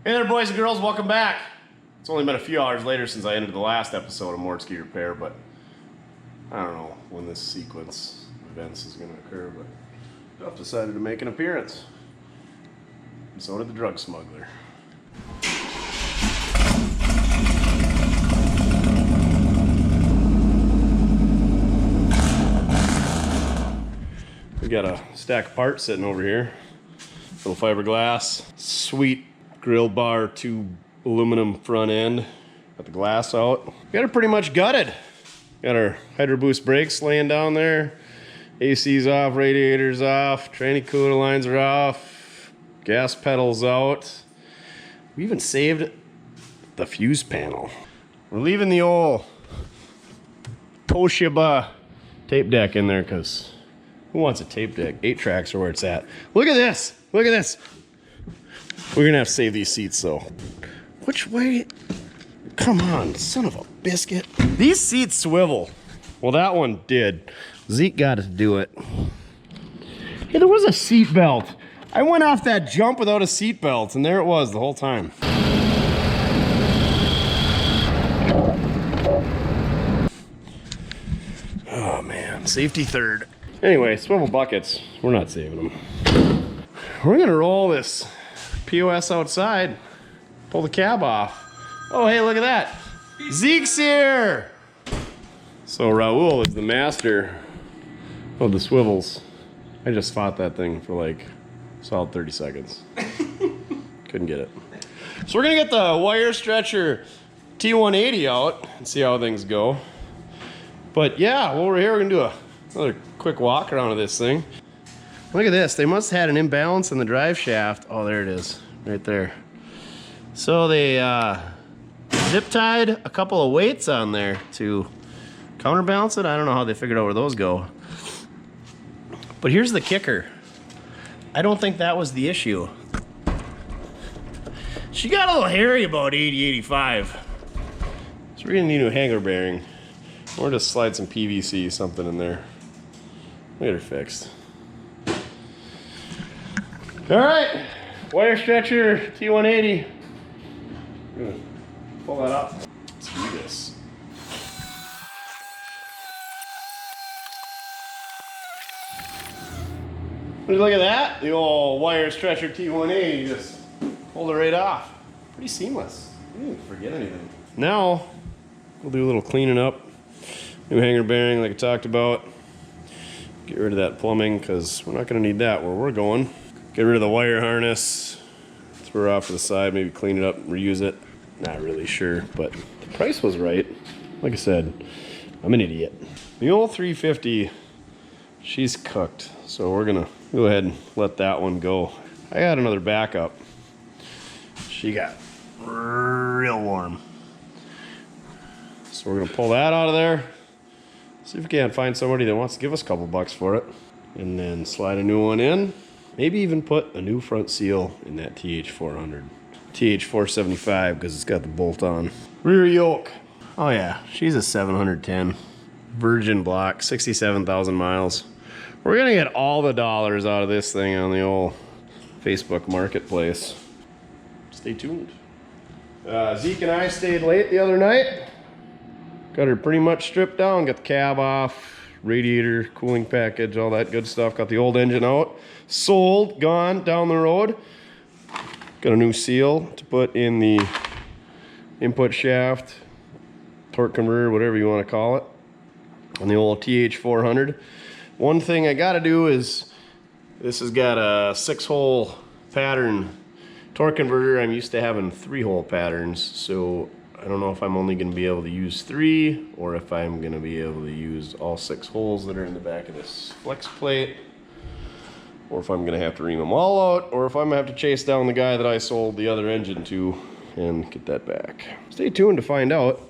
Hey there, boys and girls, welcome back. It's only been a few hours later since I ended the last episode of Mortske Repair, but I don't know when this sequence of events is going to occur, but Duff decided to make an appearance. And so did the drug smuggler. We got a stack of parts sitting over here. Little fiberglass, sweet grill bar, tube aluminum front end. Got the glass out. Got it pretty much gutted. Got our Hydro Boost brakes laying down there. AC's off, radiator's off, tranny cooler lines are off, gas pedals out. We even saved the fuse panel. We're leaving the old Toshiba tape deck in there because who wants a tape deck? 8 tracks are where it's at. Look at this. Look at this. We're gonna have to save these seats though. Which way? Come on, son of a biscuit. These seats swivel. Well, that one did. Zeke got to do it. Hey, there was a seat belt. I went off that jump without a seat belt, and there it was the whole time. Oh man, safety third. Anyway, swivel buckets. We're not saving them. We're gonna roll this POS outside, pull the cab off. Oh, hey, look at that. Zeke's here. So Raul is the master of the swivels. I just fought that thing for like a solid 30 seconds. Couldn't get it. So we're gonna get the wire stretcher T180 out and see how things go. But yeah, while we're here, we're gonna do another quick walk around of this thing. Look at this, they must have had an imbalance in the drive shaft. Oh, there it is, right there. So they zip tied a couple of weights on there to counterbalance it. I don't know how they figured out where those go. But here's the kicker. I don't think that was the issue. She got a little hairy about 80, 85. So we're gonna need a hanger bearing. Or just slide some PVC, something in there. We'll get her fixed. All right, wire stretcher T180. I'm gonna pull that up. Let's do this. Look at that, the old wire stretcher T180 just pulled it right off. Pretty seamless. I didn't even forget anything. Now we'll do a little cleaning up. New hanger bearing, like I talked about. Get rid of that plumbing because we're not going to need that where we're going. Get rid of the wire harness. Throw her off to the side, maybe clean it up, reuse it. Not really sure, but the price was right. Like I said, I'm an idiot. The old 350, she's cooked. So we're gonna go ahead and let that one go. I got another backup. She got real warm. So we're gonna pull that out of there. See if we can't find somebody that wants to give us a couple bucks for it. And then slide a new one in. Maybe even put a new front seal in that TH400. TH475 because it's got the bolt on. Rear yoke. Oh yeah, she's a 710. Virgin block, 67,000 miles. We're gonna get all the dollars out of this thing on the old Facebook marketplace. Stay tuned. Zeke and I stayed late the other night. Got her pretty much stripped down, got the cab off, radiator, cooling package, all that good stuff. Got the old engine out. Sold, gone, down the road. Got a new seal to put in the input shaft, torque converter, whatever you want to call it, on the old TH400. One thing I gotta do is, this has got a 6-hole pattern torque converter. I'm used to having 3-hole patterns, so I don't know if I'm only gonna be able to use 3 or if I'm gonna be able to use all 6 holes that are in the back of this flex plate, or if I'm gonna have to ream them all out, or if I'm gonna have to chase down the guy that I sold the other engine to and get that back. Stay tuned to find out.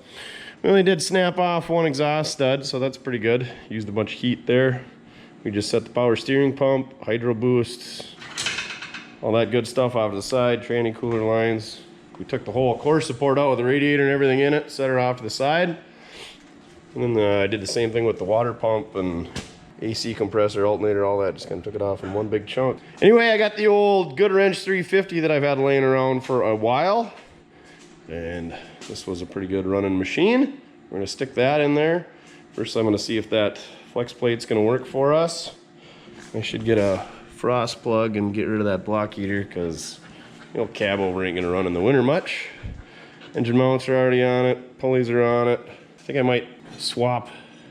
We only did snap off one exhaust stud, so that's pretty good. Used a bunch of heat there. We just set the power steering pump, hydro boosts, all that good stuff off to the side, tranny cooler lines. We took the whole core support out with the radiator and everything in it, set her off to the side. And then I did the same thing with the water pump and AC compressor, alternator, all that. Just kind of took it off in one big chunk. Anyway, I got the old Good Wrench 350 that I've had laying around for a while. And this was a pretty good running machine. We're gonna stick that in there. First, I'm gonna see if that flex plate's gonna work for us. I should get a frost plug and get rid of that block heater because the old Cabover ain't gonna run in the winter much. Engine mounts are already on it, pulleys are on it. I think I might swap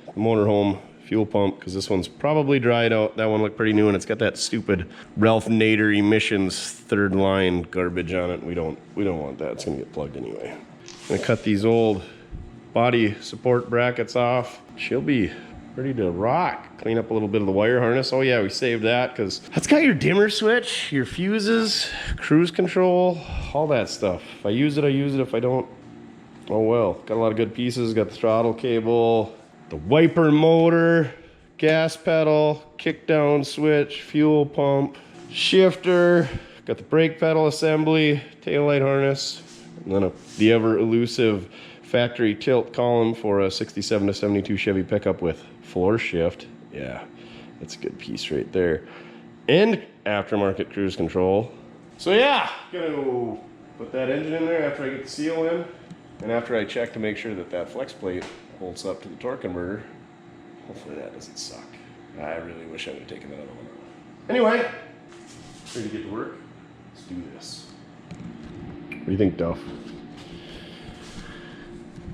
the motorhome fuel pump because this one's probably dried out. That one looked pretty new and it's got that stupid Ralph Nader emissions third line garbage on it. We don't want that. It's gonna get plugged anyway. I'm gonna cut these old body support brackets off. She'll be ready to rock. Clean up a little bit of the wire harness. Oh yeah, we saved that because that's got your dimmer switch, your fuses, cruise control, all that stuff. If I use it, I use it. If I don't, oh well. Got a lot of good pieces. Got the throttle cable, the wiper motor, gas pedal, kick down switch, fuel pump, shifter, got the brake pedal assembly, taillight harness, and then the ever elusive factory tilt column for a 67 to 72 Chevy pickup with floor shift. Yeah, that's a good piece right there. And aftermarket cruise control. So yeah, gonna put that engine in there after I get the seal in, and after I check to make sure that that flex plate holds up to the torque converter. Hopefully that doesn't suck. I really wish I would have taken that other one out. Anyway, ready to get to work? Let's do this. What do you think, Duff?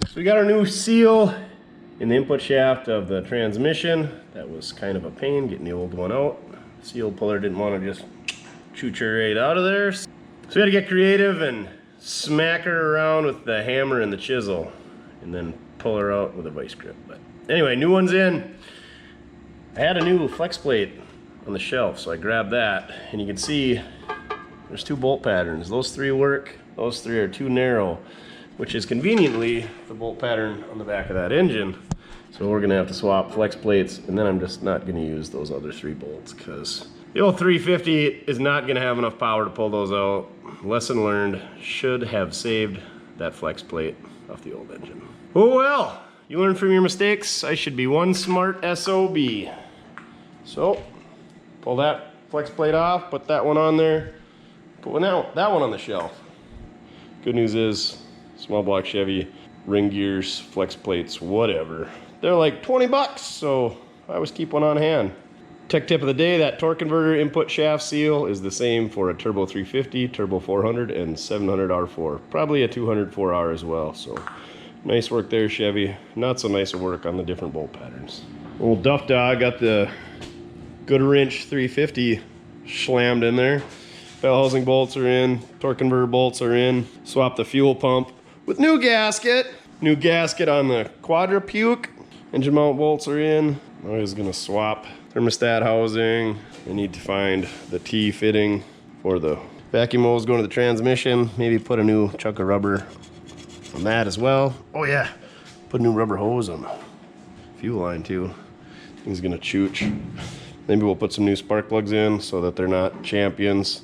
So we got our new seal in the input shaft of the transmission. That was kind of a pain getting the old one out. The seal puller didn't want to just choo-choo right out of there. So we had to get creative and smack her around with the hammer and the chisel and then pull her out with a vice grip. But anyway, new one's in. I had a new flex plate on the shelf, so I grabbed that, and you can see there's two bolt patterns. Those three work, those three are too narrow, which is conveniently the bolt pattern on the back of that engine. So we're gonna have to swap flex plates, and then I'm just not gonna use those other three bolts because the old 350 is not gonna have enough power to pull those out. Lesson learned, should have saved that flex plate off the old engine. Oh well, you learn from your mistakes. I should be one smart SOB. So, pull that flex plate off, put that one on there, put that one on the shelf. Good news is, small block Chevy, ring gears, flex plates, whatever. They're like 20 bucks, so I always keep one on hand. Tech tip of the day, that torque converter input shaft seal is the same for a Turbo 350, Turbo 400, and 700 R4. Probably a 200 4R as well, so nice work there, Chevy. Not so nice work on the different bolt patterns. Old Duff Dog got the Good Wrench 350 slammed in there. Bell housing bolts are in, torque converter bolts are in. Swap the fuel pump with new gasket. New gasket on the quadrupuke. Engine mount bolts are in. I was gonna swap thermostat housing. I need to find the T fitting for the vacuum hose going to the transmission. Maybe put a new chunk of rubber on that as well. Oh yeah, put a new rubber hose on the fuel line too. Thing's gonna chooch. Maybe we'll put some new spark plugs in so that they're not champions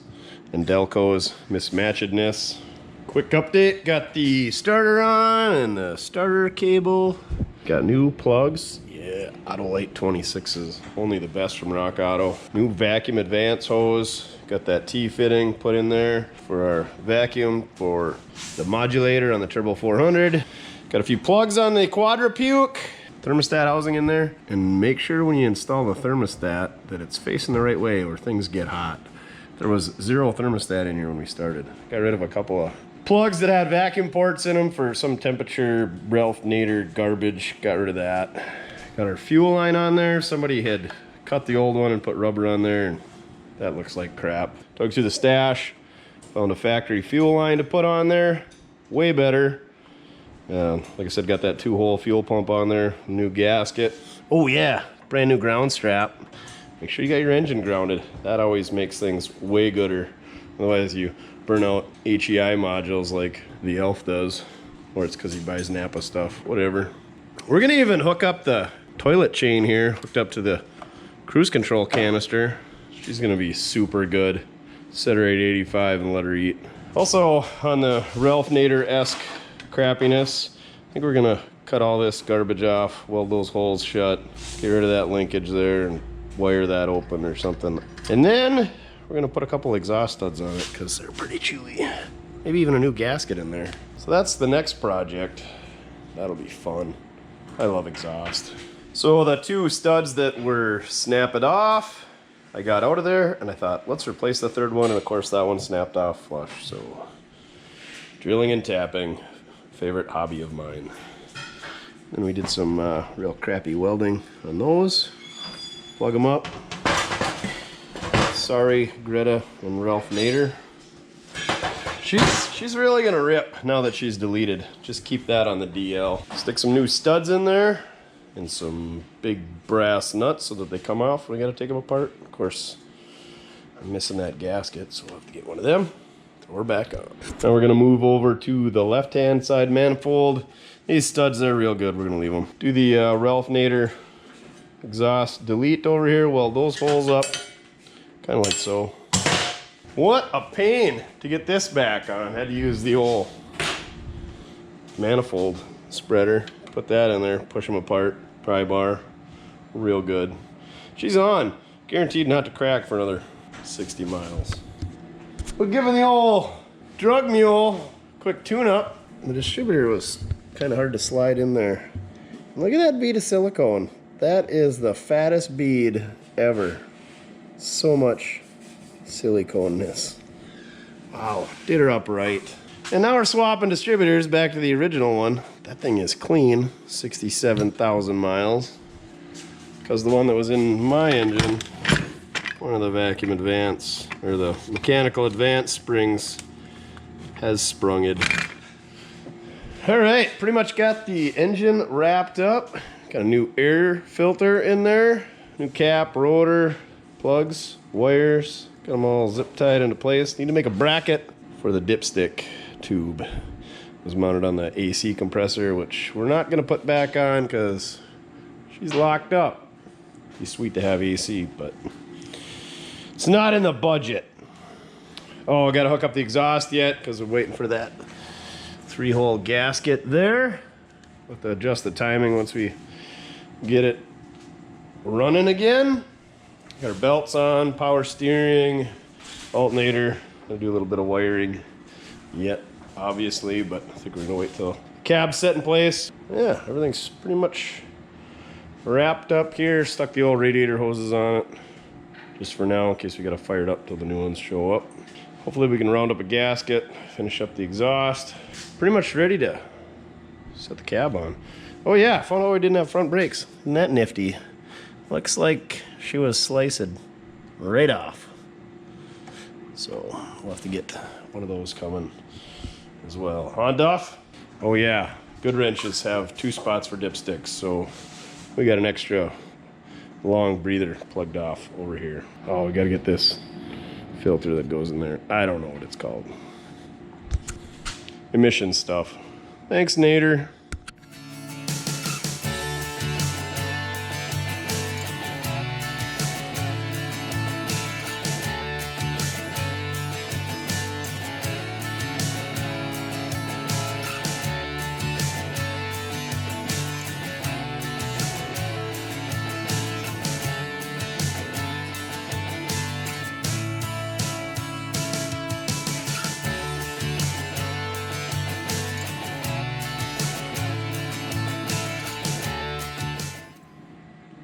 and Delco's mismatchedness. Quick update, got the starter on and the starter cable. Got new plugs. Yeah, Autolite 26s, only the best from Rock Auto. New vacuum advance hose. Got that T fitting put in there for our vacuum for the modulator on the Turbo 400. Got a few plugs on the quadrupuke. Thermostat housing in there. And make sure when you install the thermostat that it's facing the right way or things get hot. There was zero thermostat in here when we started. Got rid of a couple of plugs that had vacuum ports in them for some temperature Ralph Nader garbage. Got rid of that. Got our fuel line on there. Somebody had cut the old one and put rubber on there, and that looks like crap. Dug through the stash, found a factory fuel line to put on there. Way better. Like I said, got that 2-hole fuel pump on there. New gasket. Oh yeah, brand new ground strap. Make sure you got your engine grounded. That always makes things way gooder. Otherwise you burn out HEI modules like the Elf does. Or it's because he buys Napa stuff, whatever. We're gonna even hook up the toilet chain here, hooked up to the cruise control canister. She's gonna be super good. Set her at 85 and let her eat. Also, on the Ralph Nader-esque crappiness, think we're gonna cut all this garbage off, weld those holes shut, get rid of that linkage there, and wire that open or something. And then we're gonna put a couple exhaust studs on it because they're pretty chewy. Maybe even a new gasket in there. So that's the next project. That'll be fun. I love exhaust. So the two studs that were snapped off, I got out of there and I thought, let's replace the third one. And of course that one snapped off flush. So drilling and tapping, favorite hobby of mine. Then we did some real crappy welding on those. Plug them up. Sorry, Greta and Ralph Nader. She's really gonna rip now that she's deleted. Just keep that on the DL. Stick some new studs in there and some big brass nuts so that they come off. We gotta take them apart. Of course, I'm missing that gasket, so we'll have to get one of them. Throw her back on. Now we're gonna move over to the left-hand side manifold. These studs are real good. We're gonna leave them. Do the Ralph Nader exhaust delete over here. Weld those holes up, kind of like so. What a pain to get this back on. Had to use the old manifold spreader. Put that in there, push them apart, pry bar, real good. She's on, guaranteed not to crack for another 60 miles. We're giving the old drug mule quick tune-up. The distributor was kind of hard to slide in there. Look at that bead of silicone. That is the fattest bead ever. So much silicone-ness. Wow, did her up right. And now we're swapping distributors back to the original one. That thing is clean, 67,000 miles. Because the one that was in my engine, one of the vacuum advance, or the mechanical advance springs has sprung it. All right, pretty much got the engine wrapped up. Got a new air filter in there, new cap, rotor, plugs, wires. Got them all zip tied into place. Need to make a bracket for the dipstick tube. It was mounted on the AC compressor, which we're not gonna put back on because she's locked up. It'd be sweet to have AC, but it's not in the budget. Oh, I gotta hook up the exhaust yet because we're waiting for that 3-hole gasket there. We'll have to adjust the timing once we get it running again. Got our belts on, power steering, alternator. Gonna do a little bit of wiring yet, obviously, but I think we're gonna wait till cab's set in place. Yeah, everything's pretty much wrapped up here. Stuck the old radiator hoses on it, just for now, in case we gotta fire it up till the new ones show up. Hopefully we can round up a gasket, finish up the exhaust. Pretty much ready to set the cab on. Oh yeah, found out we didn't have front brakes. Isn't that nifty? Looks like she was sliced right off. So we'll have to get one of those coming as well. On Duff? Oh yeah, good wrenches have 2 spots for dipsticks, so we got an extra long breather plugged off over here. Oh, we gotta get this filter that goes in there. I don't know what it's called. Emission stuff. Thanks, Nader.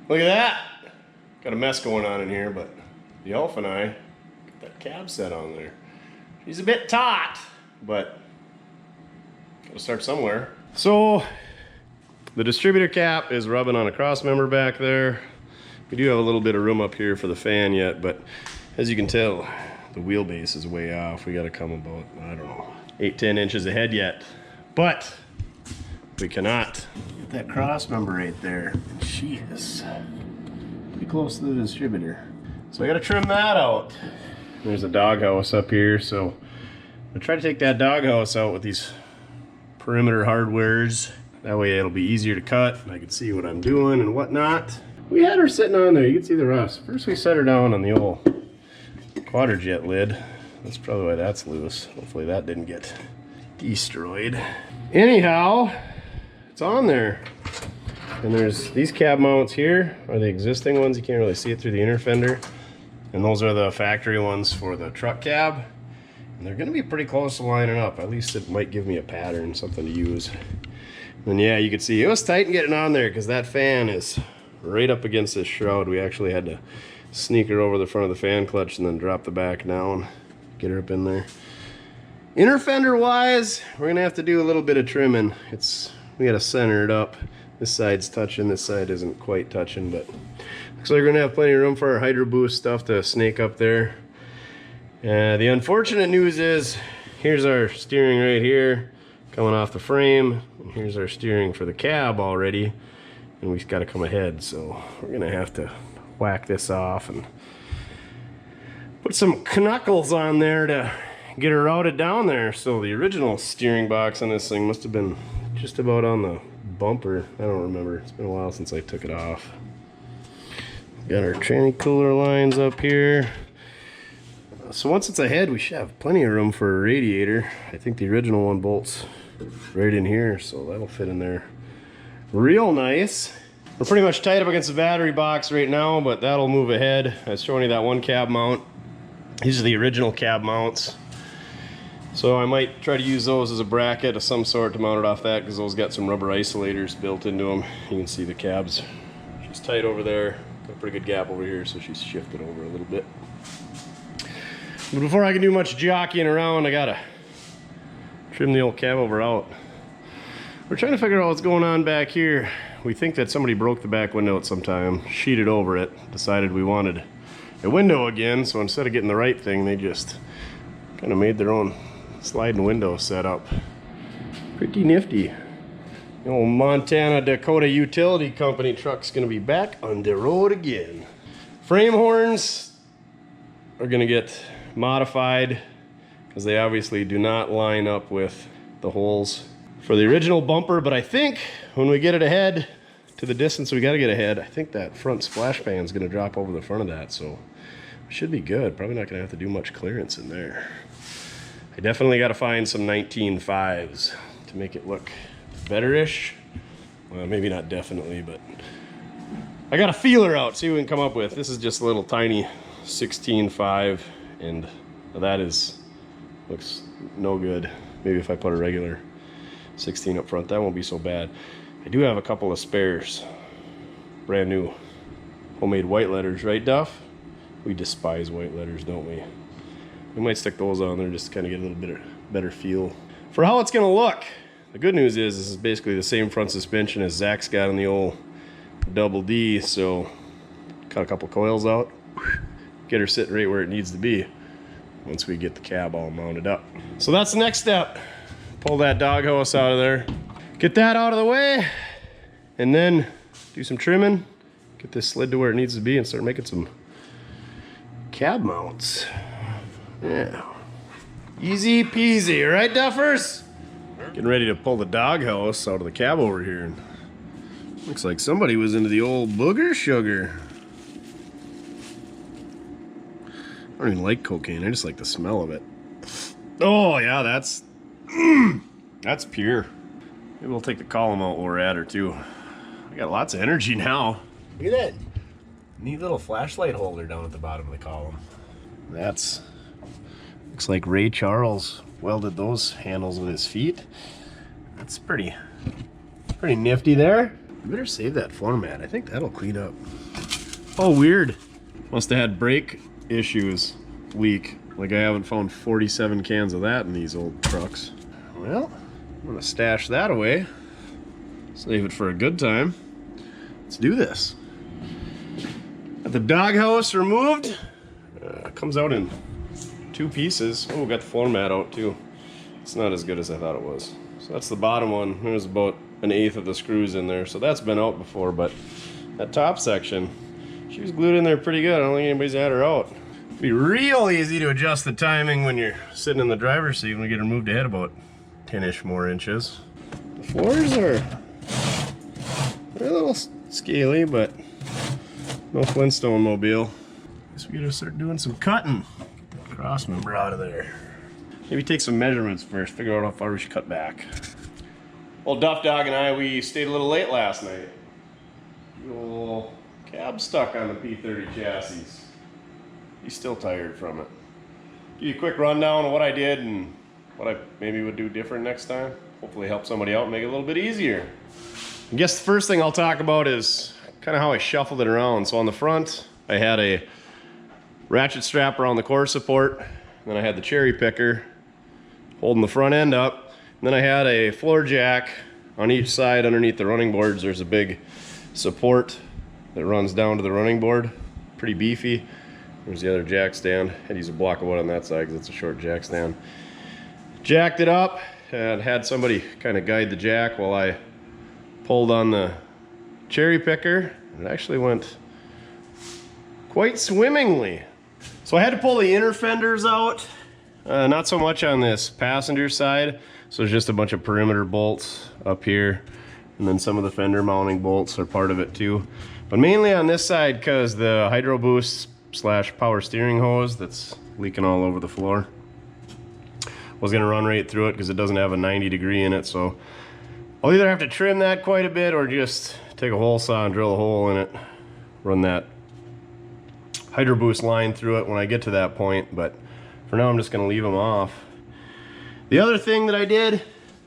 Look at that! Got a mess going on in here, but the elf and I got that cab set on there. She's a bit taut, but gotta start somewhere. So the distributor cap is rubbing on a cross member back there. We do have a little bit of room up here for the fan yet, but as you can tell, the wheelbase is way off. We gotta come about, I don't know, 8-10 inches ahead yet. But we cannot get that cross member right there. And she is pretty close to the distributor. So I gotta trim that out. There's a doghouse up here, so I'm gonna try to take that doghouse out with these perimeter hardwares. That way it'll be easier to cut and I can see what I'm doing and whatnot. We had her sitting on there, you can see the rust. First we set her down on the old quadrajet lid. That's probably why that's loose. Hopefully that didn't get destroyed. Anyhow, it's on there. And there's these cab mounts here are the existing ones. You can't really see it through the inner fender. And those are the factory ones for the truck cab. And they're gonna be pretty close to lining up. At least it might give me a pattern, something to use. And yeah, you can see it was tight in getting on there because that fan is right up against this shroud. We actually had to sneak her over the front of the fan clutch and then drop the back down, get her up in there. Inner fender wise, we're gonna have to do a little bit of trimming. We gotta center it up. This side's touching, this side isn't quite touching, but looks like we're gonna have plenty of room for our Hydro Boost stuff to snake up there. The unfortunate news is, here's our steering right here, coming off the frame, and here's our steering for the cab already, and we've gotta come ahead, so we're gonna have to whack this off and put some knuckles on there to get her routed down there. So the original steering box on this thing must have been just about on the bumper. I don't remember. It's been a while since I took it off. Got our tranny cooler lines up here. So once it's ahead, we should have plenty of room for a radiator. I think the original one bolts right in here, so that'll fit in there real nice. We're pretty much tight up against the battery box right now, but that'll move ahead. I was showing you that one cab mount. These are the original cab mounts. So I might try to use those as a bracket of some sort to mount it off that, because those got some rubber isolators built into them. You can see the cabs. She's tight over there. Got a pretty good gap over here, so she's shifted over a little bit. But before I can do much jockeying around, I gotta trim the old Cabover out. We're trying to figure out what's going on back here. We think that somebody broke the back window at some time, sheeted over it, decided we wanted a window again, so instead of getting the right thing, they just kind of made their own sliding window setup. Pretty nifty. The old Montana Dakota Utility Company truck's gonna be back on the road again. Frame horns are gonna get modified because they obviously do not line up with the holes for the original bumper, but I think when we get it ahead to the distance we gotta get ahead, I think that front splash pan is gonna drop over the front of that, so it should be good. Probably not gonna have to do much clearance in there. I definitely got to find some 19.5s to make it look better-ish. Well, maybe not definitely, but I got a feeler out, see what we can come up with. This is just a little tiny 16.5, and that looks no good. Maybe if I put a regular 16 up front, that won't be so bad. I do have a couple of spares. Brand new homemade white letters, right, Duff? We despise white letters, don't we? We might stick those on there just to kind of get a little bit better feel. For how it's going to look, the good news is this is basically the same front suspension as Zach's got on the old Double D, so cut a couple coils out, get her sitting right where it needs to be once we get the cab all mounted up. So that's the next step. Pull that doghouse out of there, get that out of the way, and then do some trimming, get this slid to where it needs to be, and start making some cab mounts. Yeah, easy peasy, right, Duffers? Getting ready to pull the doghouse out of the cab over here. And looks like somebody was into the old booger sugar. I don't even like cocaine, I just like the smell of it. Oh yeah, that's pure. Maybe we'll take the column out while we're at her too. I got lots of energy now. Look at that neat little flashlight holder down at the bottom of the column. That's looks like Ray Charles welded those handles with his feet. That's pretty nifty there. You better save that floor mat. I think that'll clean up. Oh, weird. Must have had brake issues leak. Like I haven't found 47 cans of that in these old trucks. Well, I'm gonna stash that away. Save it for a good time. Let's do this. Got the doghouse removed. Comes out in 2 pieces. Oh, got the floor mat out too. It's not as good as I thought it was. So that's the bottom one. There's about 1/8 of the screws in there. So that's been out before, but that top section, she was glued in there pretty good. I don't think anybody's had her out. It'd be real easy to adjust the timing when you're sitting in the driver's seat when we get her moved ahead about 10-ish more inches. The floors they're a little scaly, but no Flintstone mobile. Guess we gotta start doing some cutting. Cross member out of there. Maybe take some measurements first, figure out how far we should cut back. Old Duff Dog and I, we stayed a little late last night. A little cab stuck on the P30 chassis. He's still tired from it. Give you a quick rundown of what I did and what I maybe would do different next time. Hopefully help somebody out and make it a little bit easier. I guess the first thing I'll talk about is kind of how I shuffled it around. So on the front, I had a ratchet strap around the core support. And then I had the cherry picker holding the front end up. And then I had a floor jack on each side underneath the running boards. There's a big support that runs down to the running board. Pretty beefy. There's the other jack stand. I had to use a block of wood on that side because it's a short jack stand. Jacked it up and had somebody kind of guide the jack while I pulled on the cherry picker. It actually went quite swimmingly. So I had to pull the inner fenders out. Not so much on this passenger side. So there's just a bunch of perimeter bolts up here. And then some of the fender mounting bolts are part of it too. But mainly on this side because the hydro boost / power steering hose that's leaking all over the floor. Was gonna run right through it because it doesn't have a 90-degree in it. So I'll either have to trim that quite a bit or just take a hole saw and drill a hole in it. Run that hydro boost line through it when I get to that point. But for now I'm just gonna leave them off. The other thing that I did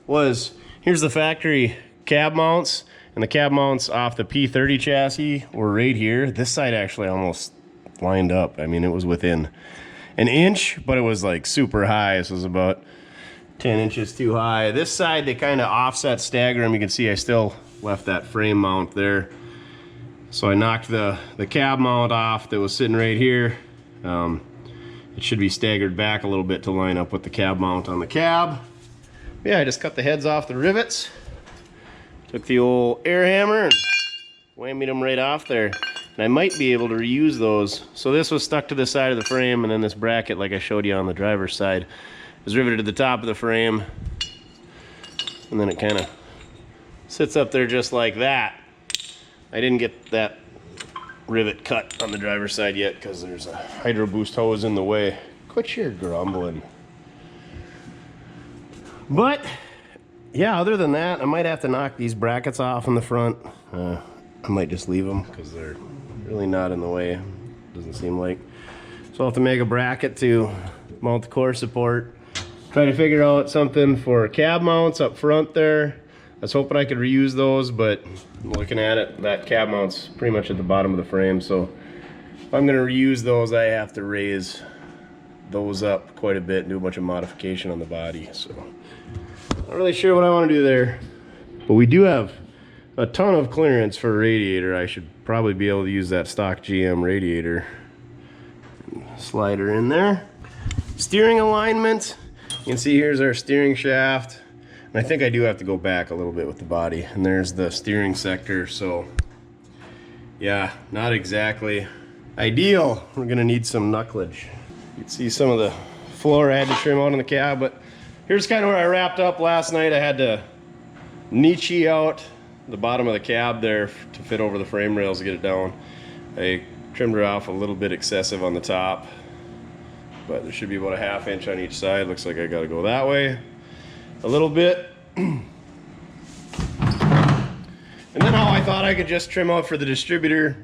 was, here's the factory cab mounts, and the cab mounts off the P30 chassis were right here. This side actually almost lined up. I mean, it was within an inch, but it was like super high. This was about 10 inches too high. This side, they kind of offset stagger them. You can see I still left that frame mount there. So I knocked the cab mount off that was sitting right here. It should be staggered back a little bit to line up with the cab mount on the cab. Yeah, I just cut the heads off the rivets. Took the old air hammer and whammied them right off there. And I might be able to reuse those. So this was stuck to the side of the frame, and then this bracket, like I showed you on the driver's side, is riveted to the top of the frame. And then it kind of sits up there just like that. I didn't get that rivet cut on the driver's side yet because there's a hydro boost hose in the way. Quit your grumbling. But yeah, other than that, I might have to knock these brackets off in the front. I might just leave them because they're really not in the way, doesn't seem like. So I'll have to make a bracket to mount the core support. Try to figure out something for cab mounts up front there. I was hoping I could reuse those, but looking at it, that cab mount's pretty much at the bottom of the frame, so if I'm going to reuse those, I have to raise those up quite a bit and do a bunch of modification on the body. So not really sure what I want to do there, but we do have a ton of clearance for a radiator. I should probably be able to use that stock GM radiator. Slider in there. Steering alignment. You can see here's our steering shaft. And I think I do have to go back a little bit with the body. And there's the steering sector, so yeah, not exactly ideal. We're gonna need some knucklage. You can see some of the floor I had to trim out in the cab, but here's kind of where I wrapped up last night. I had to niche out the bottom of the cab there to fit over the frame rails to get it down. I trimmed her off a little bit excessive on the top, but there should be about a ½ inch on each side. Looks like I gotta go that way a little bit. And then how I thought I could just trim out for the distributor.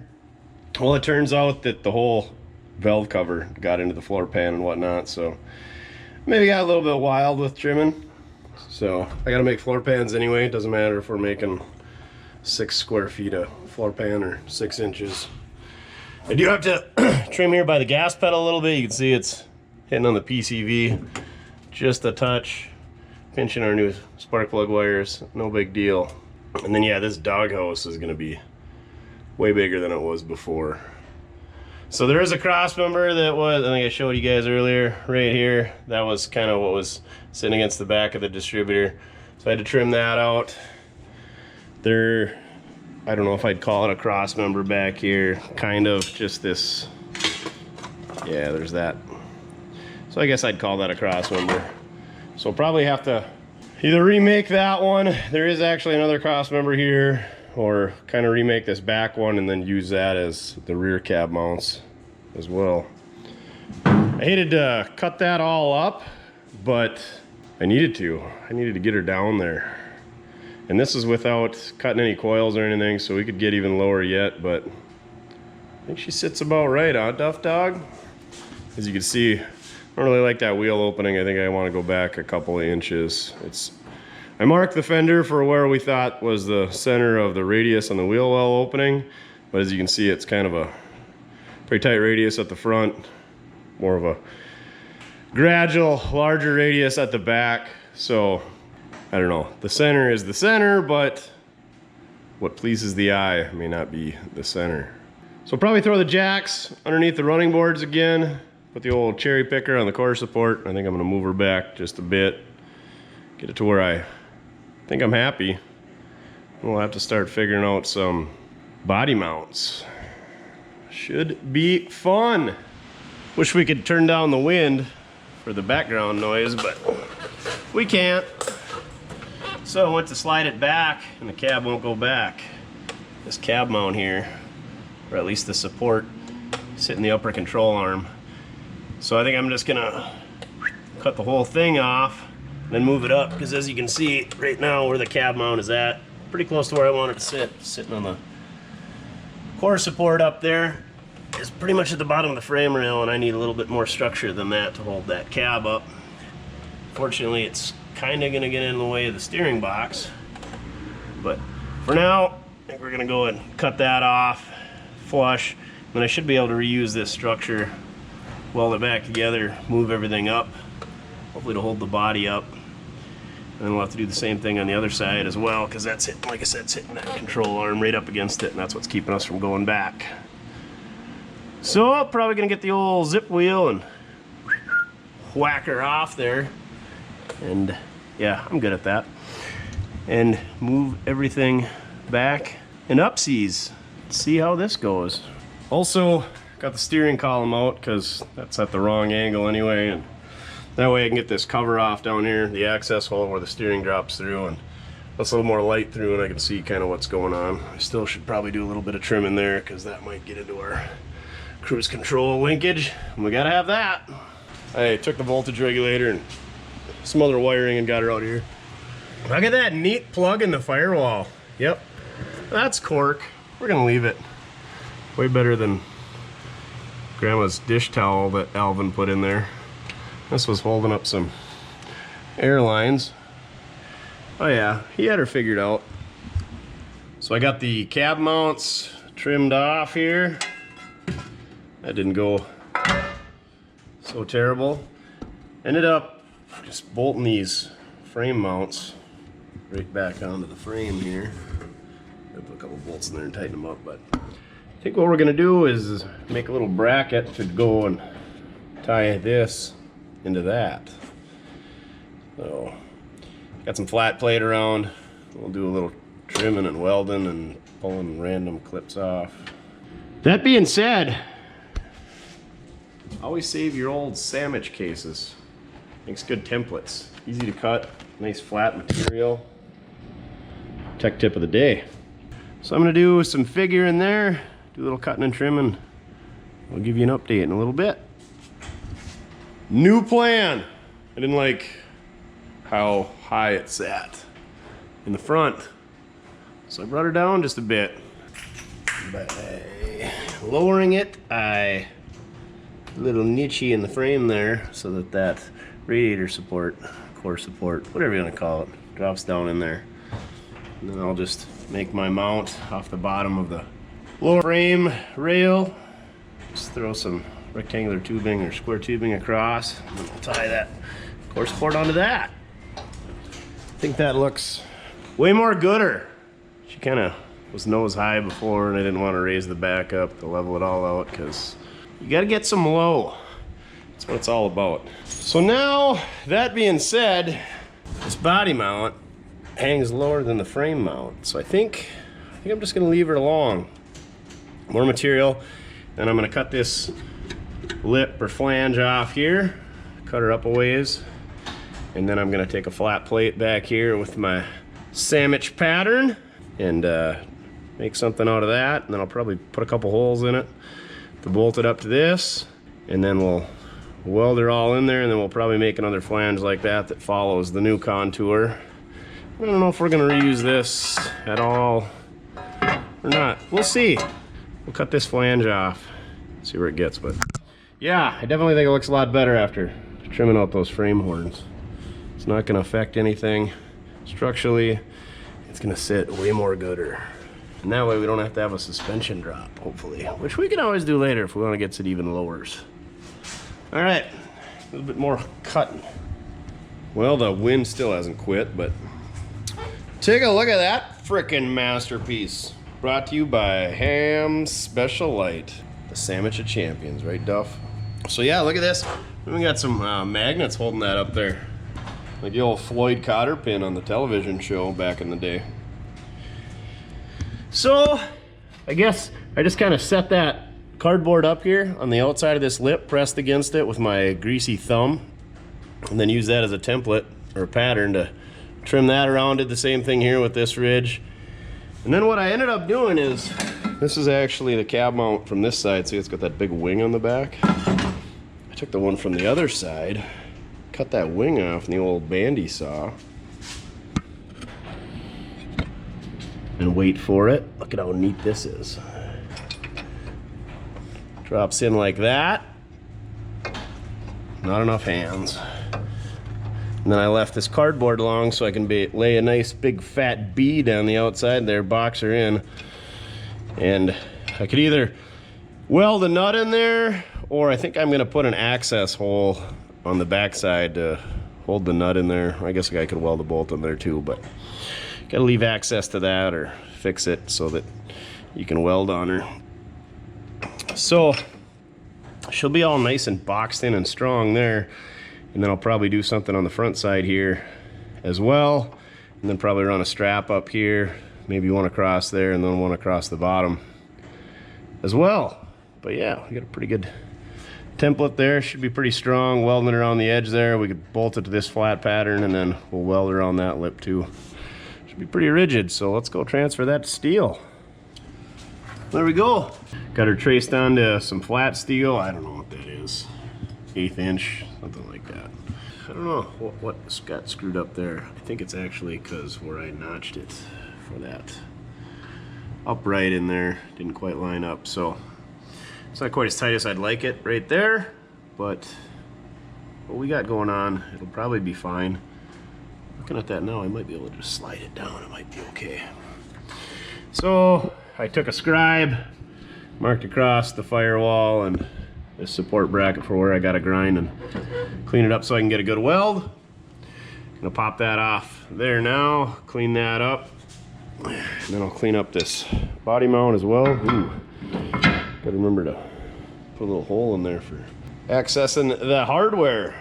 Well, it turns out that the whole valve cover got into the floor pan and whatnot, so maybe got a little bit wild with trimming. So I gotta make floor pans anyway. It doesn't matter if we're making 6 square feet of floor pan or 6 inches. I do have to trim here by the gas pedal a little bit. You can see it's hitting on the PCV just a touch. Pinching our new spark plug wires, no big deal. And then yeah, this doghouse is gonna be way bigger than it was before. So there is a cross member that was, I think I showed you guys earlier, right here. That was kind of what was sitting against the back of the distributor. So I had to trim that out. There, I don't know if I'd call it a cross member back here. Kind of just this, yeah, there's that. So I guess I'd call that a cross member. So I'll probably have to either remake that one. There is actually another cross member here, or kind of remake this back one and then use that as the rear cab mounts as well. I hated to cut that all up, but I needed to. I needed to get her down there. And this is without cutting any coils or anything, so we could get even lower yet, but I think she sits about right, huh, Duff Dog? As you can see, I don't really like that wheel opening. I think I want to go back a couple of inches. I marked the fender for where we thought was the center of the radius on the wheel well opening, but as you can see, it's kind of a pretty tight radius at the front, more of a gradual, larger radius at the back. So I don't know, the center is the center, but what pleases the eye may not be the center. So probably throw the jacks underneath the running boards again, put the old cherry picker on the core support. I think I'm gonna move her back just a bit, get it to where I think I'm happy. We'll have to start figuring out some body mounts. Should be fun. Wish we could turn down the wind for the background noise, but we can't. So I went to slide it back and the cab won't go back. This cab mount here, or at least the support, sit in the upper control arm. So I think I'm just gonna cut the whole thing off and then move it up, because as you can see right now where the cab mount is at, pretty close to where I want it to sit. Sitting on the core support up there is pretty much at the bottom of the frame rail, and I need a little bit more structure than that to hold that cab up. Fortunately, it's kind of going to get in the way of the steering box, but for now I think we're going to go and cut that off flush, and then I should be able to reuse this structure, weld it back together, move everything up, hopefully to hold the body up, and then we'll have to do the same thing on the other side as well, because that's it, like I said, it's hitting that control arm right up against it, and that's what's keeping us from going back. So I'm probably going to get the old zip wheel and whack her off there, and yeah, I'm good at that, and move everything back and upsies. See how this goes. Also got the steering column out because that's at the wrong angle anyway, and that way I can get this cover off down here, the access hole where the steering drops through, and that's a little more light through and I can see kind of what's going on. I still should probably do a little bit of trim in there because that might get into our cruise control linkage, and we gotta have that. I took the voltage regulator and some other wiring and got her out here. Look at that neat plug in the firewall. Yep, that's cork. We're gonna leave it. Way better than Grandma's dish towel that Alvin put in there. This was holding up some air lines. Oh yeah, he had her figured out. So I got the cab mounts trimmed off here. That didn't go so terrible. Ended up just bolting these frame mounts right back onto the frame here. I'll put a couple bolts in there and tighten them up, but I think what we're gonna do is make a little bracket to go and tie this into that. So got some flat plate around. We'll do a little trimming and welding and pulling random clips off. That being said, always save your old sandwich cases. Makes good templates. Easy to cut, nice flat material. Tech tip of the day. So I'm gonna do some figure in there, do a little cutting and trimming. I'll give you an update in a little bit. New plan. I didn't like how high it sat in the front, so I brought her down just a bit. By lowering it, I a little nichey in the frame there so that that radiator support, core support, whatever you want to call it, drops down in there. And then I'll just make my mount off the bottom of the lower frame rail. Just throw some rectangular tubing or square tubing across, and then I'll tie that core support onto that. I think that looks way more gooder. She kind of was nose high before, and I didn't want to raise the back up to level it all out, because you got to get some low. That's what it's all about. So now, that being said, this body mount hangs lower than the frame mount. So I think I'm just going to leave her along. More material, and I'm going to cut this lip or flange off here, cut her up a ways, and then I'm going to take a flat plate back here with my sandwich pattern and make something out of that, and then I'll probably put a couple holes in it to bolt it up to this, and then we'll weld her all in there, and then we'll probably make another flange like that that follows the new contour, I don't know if we're gonna reuse this at all or not. We'll see. We'll cut this flange off, see where it gets, but yeah, I definitely think it looks a lot better after trimming out those frame horns. It's not gonna affect anything structurally. It's gonna sit way more gooder. And that way we don't have to have a suspension drop, hopefully, which we can always do later if we want to get it even lowers. All right, a little bit more cutting. Well, the wind still hasn't quit, but take a look at that frickin' masterpiece. Brought to you by Ham Special Light, the sandwich of champions, right, Duff? So yeah, look at this. We got some magnets holding that up there, like the old Floyd Cotter pin on the television show back in the day. So I guess I just kind of set that cardboard up here on the outside of this lip, pressed against it with my greasy thumb, and then use that as a template or a pattern to trim that around. Did the same thing here with this ridge. And then what I ended up doing is, this is actually the cab mount from this side. See, it's got that big wing on the back. I took the one from the other side, cut that wing off in the old bandy saw, and wait for it. Look at how neat this is. Drops in like that. Not enough hands. And then I left this cardboard long so I can lay a nice big fat bead on the outside there, box her in. And I could either weld a nut in there, or I think I'm gonna put an access hole on the back side to hold the nut in there. I guess I could weld a bolt in there too, but gotta leave access to that or fix it so that you can weld on her. So she'll be all nice and boxed in and strong there. And then I'll probably do something on the front side here as well. And then probably run a strap up here, maybe one across there, and then one across the bottom as well. But yeah, we got a pretty good template there. Should be pretty strong. Welding it around the edge there. We could bolt it to this flat pattern, and then we'll weld around that lip too. Should be pretty rigid. So let's go transfer that to steel. There we go. Got her traced onto some flat steel. I don't know what that is. 1/8 inch, something like that. I don't know what's got screwed up there. I think it's actually because where I notched it for that upright in there didn't quite line up. So it's not quite as tight as I'd like it right there, but what we got going on, it'll probably be fine. Looking at that now, I might be able to just slide it down. It might be okay. So I took a scribe, marked across the firewall and this support bracket for where I got to grind and clean it up so I can get a good weld. Gonna pop that off there now, clean that up, and then I'll clean up this body mount as well. Ooh, gotta remember to put a little hole in there for accessing the hardware.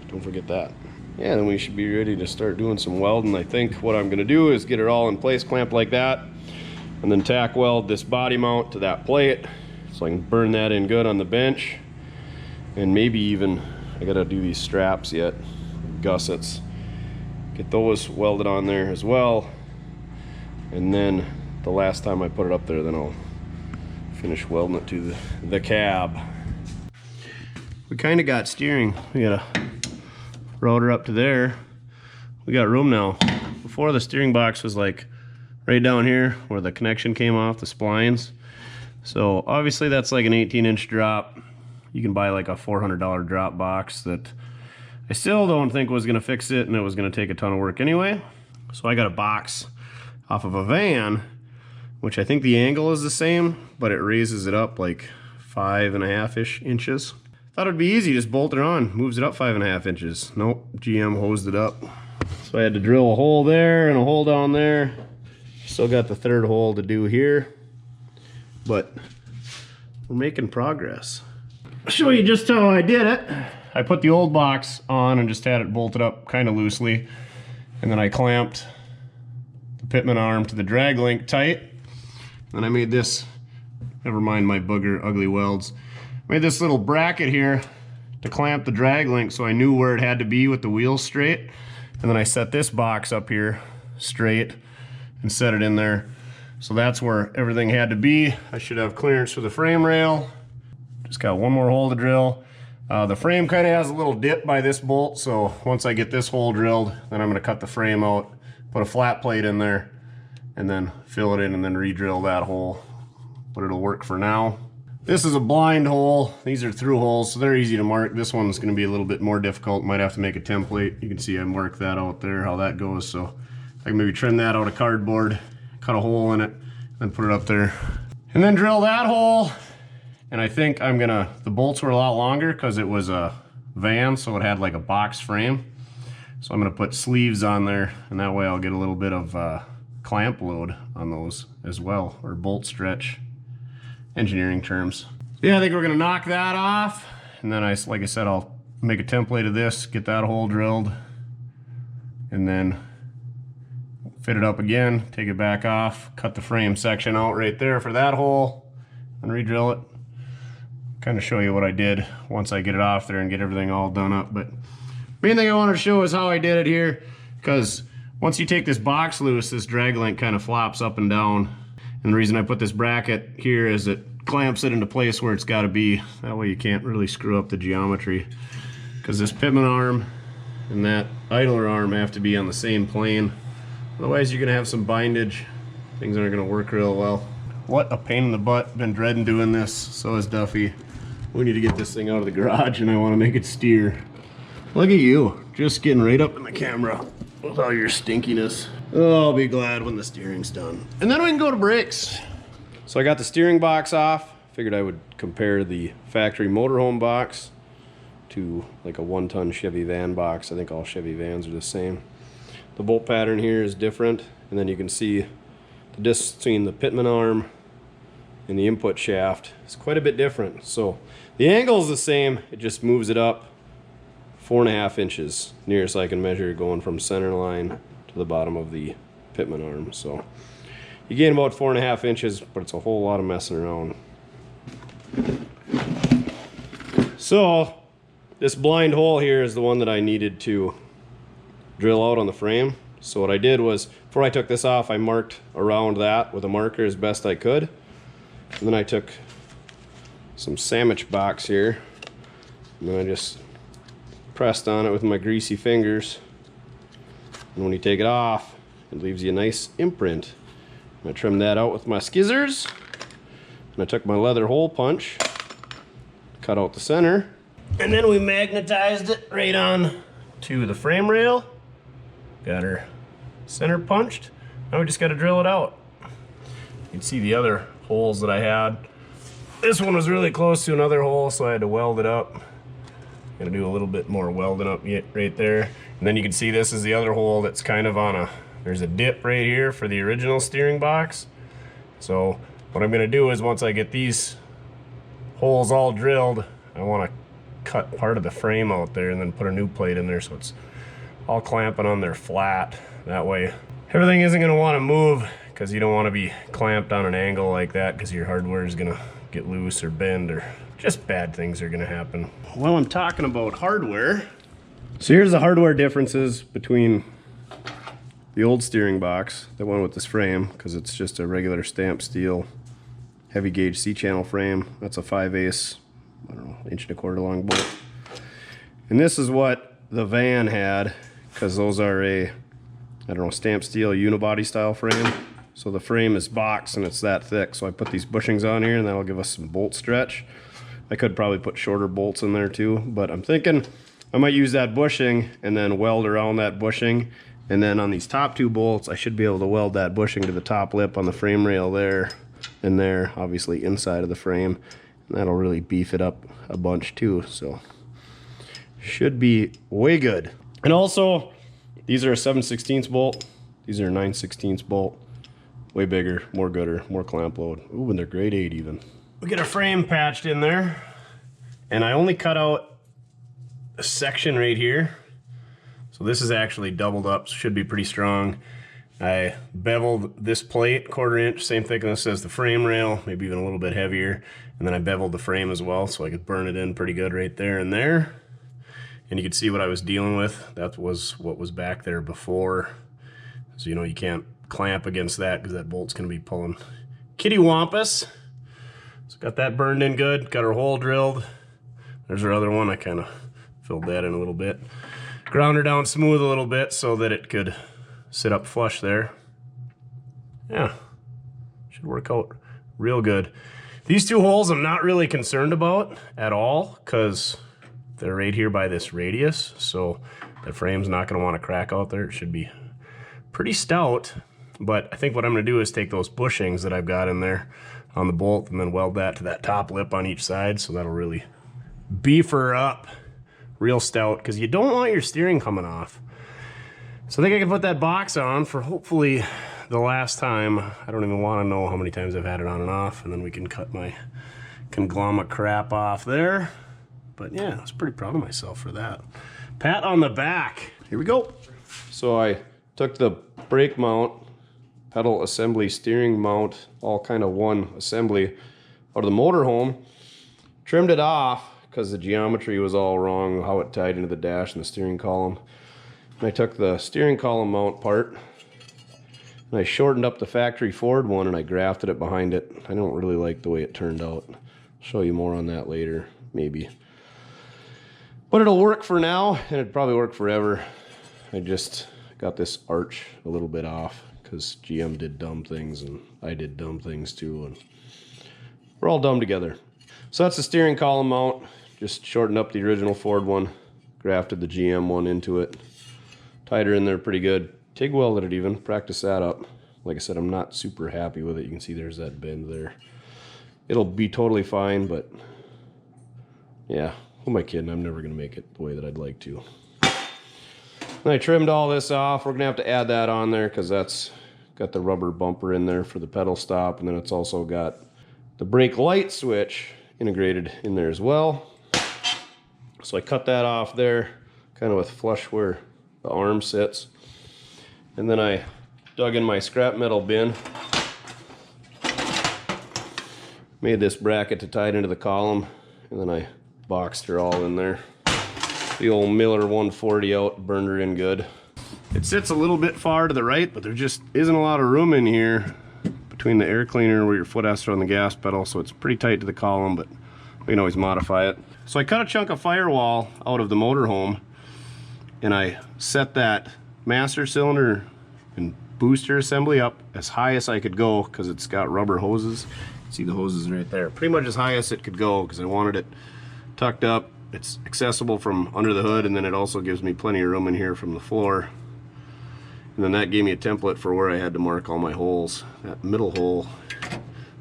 Don't forget that. Yeah, then we should be ready to start doing some welding. I think what I'm gonna do is get it all in place, clamp like that, and then tack weld this body mount to that plate so I can burn that in good on the bench. And maybe even, I gotta do these straps yet, gussets. Get those welded on there as well. And then the last time I put it up there, then I'll finish welding it to the cab. We kind of got steering. We got a rotor up to there. We got room now. Before, the steering box was like right down here where the connection came off the splines. So obviously that's like an 18-inch drop. You can buy like a $400 drop box that I still don't think was gonna fix it, and it was gonna take a ton of work anyway. So I got a box off of a van, which I think the angle is the same, but it raises it up like 5.5-ish inches. Thought it'd be easy, just bolt it on, moves it up 5.5 inches. Nope, GM hosed it up. So I had to drill a hole there and a hole down there. Still got the third hole to do here, but we're making progress. I'll show you just how I did it. I put the old box on and just had it bolted up kind of loosely, and then I clamped the pitman arm to the drag link tight. And I made this, never mind my booger ugly welds, made this little bracket here to clamp the drag link so I knew where it had to be with the wheels straight. And then I set this box up here straight and set it in there. So that's where everything had to be. I should have clearance for the frame rail. Just got one more hole to drill. The frame kind of has a little dip by this bolt, so once I get this hole drilled, then I'm gonna cut the frame out, put a flat plate in there and then fill it in and then re-drill that hole. But it'll work for now. This is a blind hole. These are through holes, so they're easy to mark. This one's going to be a little bit more difficult. Might have to make a template. You can see I marked that out there, how that goes. So I can maybe trim that out of cardboard, cut a hole in it, then put it up there. And then drill that hole. And I think the bolts were a lot longer because it was a van, so it had like a box frame. So I'm gonna put sleeves on there, and that way I'll get a little bit of clamp load on those as well, or bolt stretch, engineering terms. Yeah, I think we're gonna knock that off. And then like I said, I'll make a template of this, get that hole drilled, and then fit it up again, take it back off, cut the frame section out right there for that hole, and re-drill it. Kind of show you what I did once I get it off there and get everything all done up. But main thing I wanted to show is how I did it here, because once you take this box loose, this drag link kind of flops up and down. And the reason I put this bracket here is it clamps it into place where it's got to be. That way you can't really screw up the geometry, because this pitman arm and that idler arm have to be on the same plane. Otherwise you're gonna have some bindage. Things aren't gonna work real well. What a pain in the butt. Been dreading doing this. So is Duffy. We need to get this thing out of the garage, and I want to make it steer. Look at you, just getting right up in the camera with all your stinkiness. Oh, I'll be glad when the steering's done. And then we can go to brakes. So I got the steering box off. Figured I would compare the factory motorhome box to like a 1-ton Chevy van box. I think all Chevy vans are the same. The bolt pattern here is different, and then you can see the distance between the pitman arm and the input shaft is quite a bit different. So the angle is the same, it just moves it up 4.5 inches, nearest I can measure, going from center line to the bottom of the pitman arm. So you gain about 4.5 inches, but it's a whole lot of messing around. So this blind hole here is the one that I needed to drill out on the frame. So what I did was, before I took this off, I marked around that with a marker as best I could. And then I took some sandwich box here, and then I just pressed on it with my greasy fingers. And when you take it off, it leaves you a nice imprint. I trimmed that out with my skizzers, and I took my leather hole punch, cut out the center, and then we magnetized it right on to the frame rail. Got her center punched. Now we just got to drill it out. You can see the other holes that I had. This one was really close to another hole, so I had to weld it up. Gonna do a little bit more welding up right there. And then you can see this is the other hole that's kind of on there's a dip right here for the original steering box. So what I'm gonna do is, once I get these holes all drilled, I wanna cut part of the frame out there and then put a new plate in there so it's all clamping on there flat. That way everything isn't gonna wanna move, because you don't wanna be clamped on an angle like that, because your hardware is gonna get loose or bend, or just bad things are gonna happen. While I'm talking about hardware, so here's the hardware differences between the old steering box, the one with this frame, because it's just a regular stamped steel heavy gauge C-channel frame. That's a 5/8, I don't know, 1.25 long bolt. And this is what the van had, because those are a, I don't know, stamped steel unibody style frame. So the frame is box and it's that thick. So I put these bushings on here, and that'll give us some bolt stretch. I could probably put shorter bolts in there too, but I'm thinking I might use that bushing and then weld around that bushing. And then on these top two bolts, I should be able to weld that bushing to the top lip on the frame rail there and there, obviously inside of the frame. And that'll really beef it up a bunch too. So should be way good. And also, these are a 7/16 bolt. These are a 9/16 bolt. Way bigger, more gooder, more clamp load. Ooh, and they're grade 8 even. We get our frame patched in there, and I only cut out a section right here. So this is actually doubled up, so should be pretty strong. I beveled this plate 1/4 inch, same thickness as the frame rail, maybe even a little bit heavier. And then I beveled the frame as well, so I could burn it in pretty good right there and there. And you can see what I was dealing with. That was what was back there before. So you know you can't clamp against that, because that bolt's gonna be pulling kitty wampus. So got that burned in good, got our hole drilled. There's our other one, I kind of filled that in a little bit. Ground her down smooth a little bit so that it could sit up flush there. Yeah, should work out real good. These two holes I'm not really concerned about at all because they're right here by this radius, so the frame's not going to want to crack out there. It should be pretty stout, but I think what I'm going to do is take those bushings that I've got in there on the bolt and then weld that to that top lip on each side, so that'll really beef her up real stout, because you don't want your steering coming off. So I think I can put that box on for hopefully the last time. I don't even want to know how many times I've had it on and off, and then we can cut my conglomerate crap off there. But yeah, I was pretty proud of myself for that. Pat on the back. Here we go. So I took the brake mount, pedal assembly, steering mount, all kind of one assembly out of the motorhome, trimmed it off because the geometry was all wrong, how it tied into the dash and the steering column. And I took the steering column mount part and I shortened up the factory Ford one and I grafted it behind it. I don't really like the way it turned out. I'll show you more on that later, maybe. But it'll work for now, and it'd probably work forever. I just got this arch a little bit off because GM did dumb things and I did dumb things too, and we're all dumb together. So that's the steering column mount. Just shortened up the original Ford one, grafted the GM one into it, tied her in there pretty good. TIG welded it even, practiced that up. Like I said, I'm not super happy with it. You can see there's that bend there. It'll be totally fine, but yeah, who am I kidding? I'm never gonna make it the way that I'd like to. And I trimmed all this off. We're gonna have to add that on there because that's got the rubber bumper in there for the pedal stop, and then it's also got the brake light switch integrated in there as well. So I cut that off there, kind of with flush where the arm sits. And then I dug in my scrap metal bin, made this bracket to tie it into the column, and then I boxed her all in there. The old Miller 140 out, burned her in good. It sits a little bit far to the right, but there just isn't a lot of room in here between the air cleaner where your foot has to on the gas pedal, so it's pretty tight to the column, but we can always modify it. So I cut a chunk of firewall out of the motorhome, and I set that master cylinder and booster assembly up as high as I could go because it's got rubber hoses. See the hoses right there. Pretty much as high as it could go because I wanted it tucked up. It's accessible from under the hood, and then it also gives me plenty of room in here from the floor. And then that gave me a template for where I had to mark all my holes. That middle hole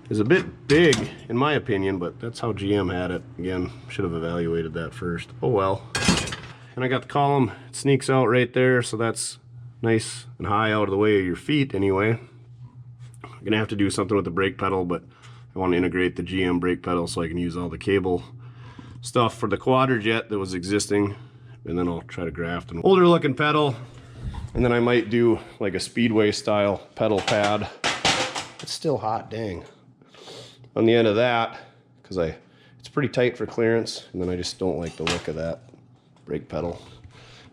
is a bit big in my opinion, but that's how GM had it. Again, should have evaluated that first. Oh well. And I got the column, it sneaks out right there, so that's nice and high out of the way of your feet anyway. I'm gonna have to do something with the brake pedal, but I want to integrate the GM brake pedal so I can use all the cable stuff for the Quadrajet that was existing, and then I'll try to graft an older looking pedal, and then I might do like a Speedway style pedal pad. It's still hot, dang. On the end of that, because it's pretty tight for clearance, and then I just don't like the look of that brake pedal.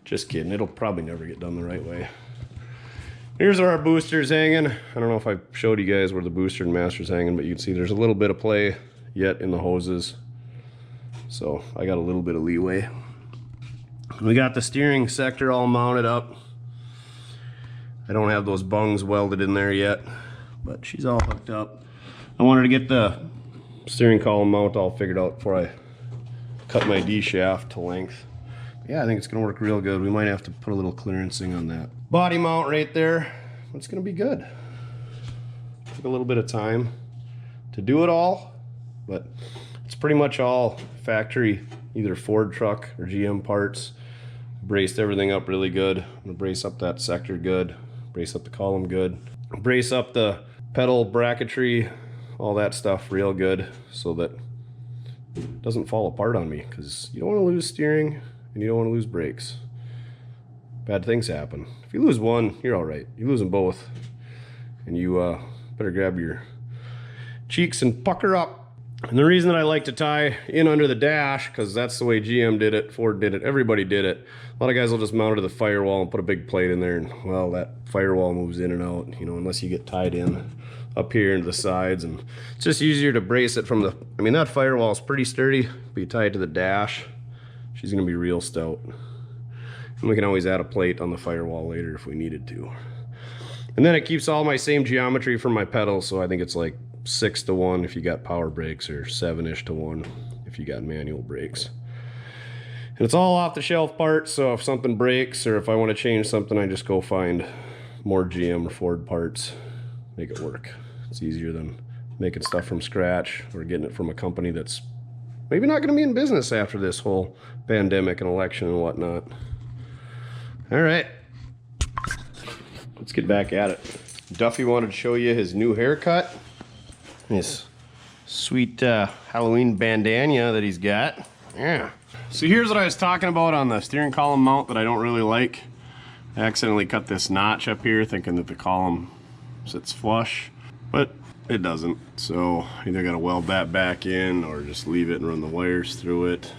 Just kidding, it'll probably never get done the right way. Here's where our booster's hanging. I don't know if I showed you guys where the booster and master's hanging, but you can see there's a little bit of play yet in the hoses. So I got a little bit of leeway. We got the steering sector all mounted up. I don't have those bungs welded in there yet, but she's all hooked up. I wanted to get the steering column mount all figured out before I cut my D shaft to length. Yeah, I think it's gonna work real good. We might have to put a little clearancing on that body mount right there. It's gonna be good. Took a little bit of time to do it all, but it's pretty much all factory, either Ford truck or GM parts. Braced everything up really good. I'm gonna brace up that sector good, brace up the column good, brace up the pedal bracketry, all that stuff real good so that it doesn't fall apart on me, because you don't want to lose steering and you don't want to lose brakes. Bad things happen. If you lose one, you're all right. You lose them both, and you better grab your cheeks and pucker up. And the reason that I like to tie in under the dash, because that's the way GM did it, Ford did it, everybody did it. A lot of guys will just mount it to the firewall and put a big plate in there, and well, that firewall moves in and out, you know, unless you get tied in up here into the sides. And it's just easier to brace it from the, I mean, that firewall is pretty sturdy, but you tie it to the dash, she's gonna be real stout. And we can always add a plate on the firewall later if we needed to. And then it keeps all my same geometry for my pedals, so I think it's like 6-to-1 if you got power brakes, or 7-ish to 1 if you got manual brakes. And it's all off the shelf parts, so if something breaks or if I want to change something, I just go find more GM or Ford parts, make it work. It's easier than making stuff from scratch or getting it from a company that's maybe not going to be in business after this whole pandemic and election and whatnot. All right, let's get back at it. Duffy wanted to show you his new haircut. His sweet Halloween bandana that he's got. Yeah. So here's what I was talking about on the steering column mount that I don't really like. I accidentally cut this notch up here thinking that the column sits flush, but it doesn't. So either got to weld that back in or just leave it and run the wires through it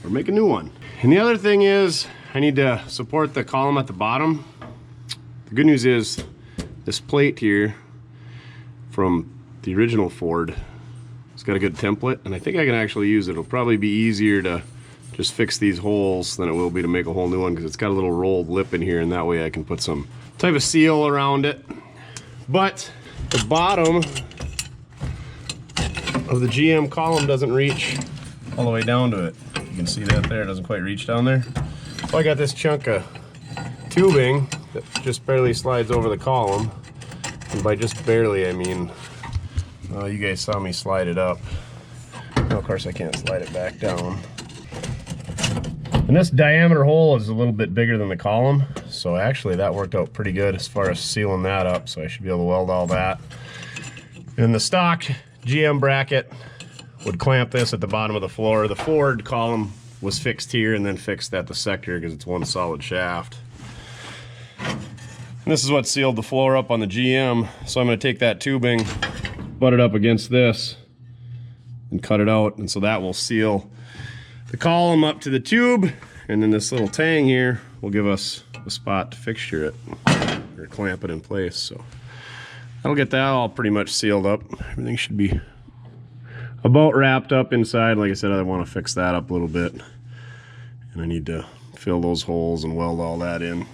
or make a new one. And the other thing is I need to support the column at the bottom. The good news is this plate here from the original Ford, it's got a good template, and I think I can actually use it. It'll probably be easier to just fix these holes than it will be to make a whole new one, because it's got a little rolled lip in here, and that way I can put some type of seal around it. But the bottom of the GM column doesn't reach all the way down to it. You can see that there, it doesn't quite reach down there. So I got this chunk of tubing that just barely slides over the column, and by just barely I mean you guys saw me slide it up. Now, of course I can't slide it back down. And this diameter hole is a little bit bigger than the column, so actually that worked out pretty good as far as sealing that up, so I should be able to weld all that. And the stock GM bracket would clamp this at the bottom of the floor. The Ford column was fixed here and then fixed at the sector because it's one solid shaft. And this is what sealed the floor up on the GM, so I'm going to take that tubing, butt it up against this, and cut it out, and so that will seal the column up to the tube, and then this little tang here will give us a spot to fixture it or clamp it in place. So that'll get that all pretty much sealed up. Everything should be about wrapped up inside. Like I said, I want to fix that up a little bit, and I need to fill those holes and weld all that in.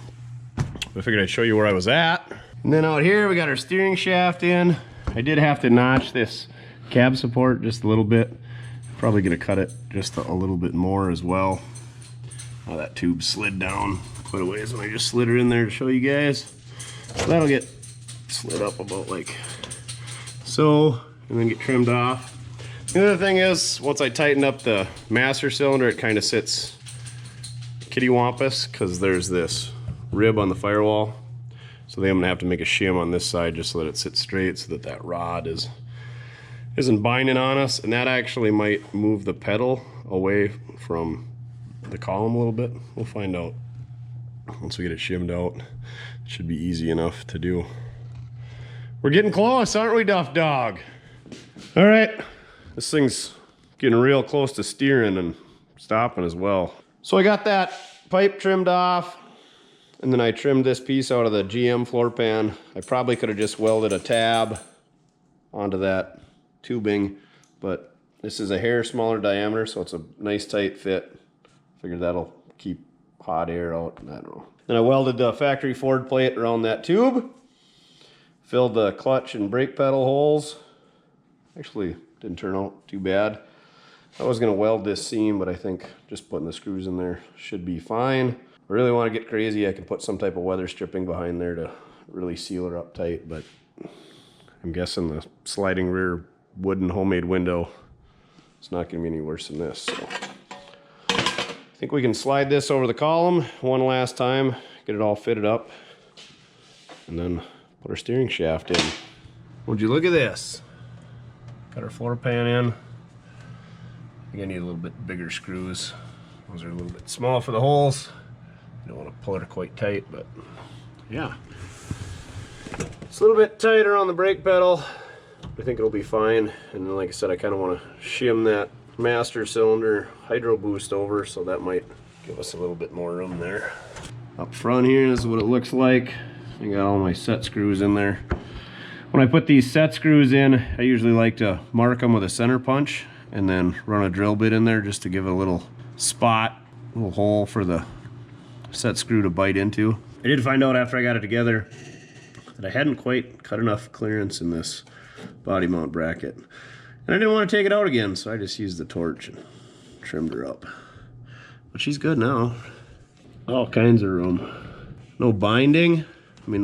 I figured I'd show you where I was at. And then out here we got our steering shaft in. I did have to notch this cab support just a little bit. Probably gonna cut it just a little bit more as well. Oh, that tube slid down quite a ways when I just slid her in there to show you guys. So that'll get slid up about like so, and then get trimmed off. The other thing is, once I tighten up the master cylinder, it kind of sits kittywampus because there's this rib on the firewall. So then I'm gonna have to make a shim on this side just so that it sits straight, so that that rod isn't binding on us, and that actually might move the pedal away from the column a little bit. We'll find out once we get it shimmed out. It should be easy enough to do. We're getting close, aren't we, Duff Dog? All right, this thing's getting real close to steering and stopping as well. So I got that pipe trimmed off, and then I trimmed this piece out of the GM floor pan. I probably could have just welded a tab onto that tubing, but this is a hair smaller diameter, so it's a nice tight fit. Figured that'll keep hot air out. I don't know. Then I welded the factory Ford plate around that tube, filled the clutch and brake pedal holes. Actually didn't turn out too bad. I was going to weld this seam, but I think just putting the screws in there should be fine. If I really want to get crazy, I can put some type of weather stripping behind there to really seal her up tight, but I'm guessing the sliding rear wooden homemade window, it's not going to be any worse than this. So I think we can slide this over the column one last time, get it all fitted up, and then put our steering shaft in. Would you look at this? Got our floor pan in. I think I need a little bit bigger screws. Those are a little bit small for the holes. I don't want to pull it quite tight, but yeah. It's a little bit tighter on the brake pedal. I think it'll be fine. And then, like I said, I kind of want to shim that master cylinder hydro boost over, so that might give us a little bit more room there. Up front here is what it looks like. I got all my set screws in there. When I put these set screws in, I usually like to mark them with a center punch and then run a drill bit in there just to give it a little spot, a little hole for the set screw to bite into. I did find out after I got it together that I hadn't quite cut enough clearance in this body mount bracket. And I didn't want to take it out again, so I just used the torch and trimmed her up. But she's good now. All kinds of room. No binding. I mean,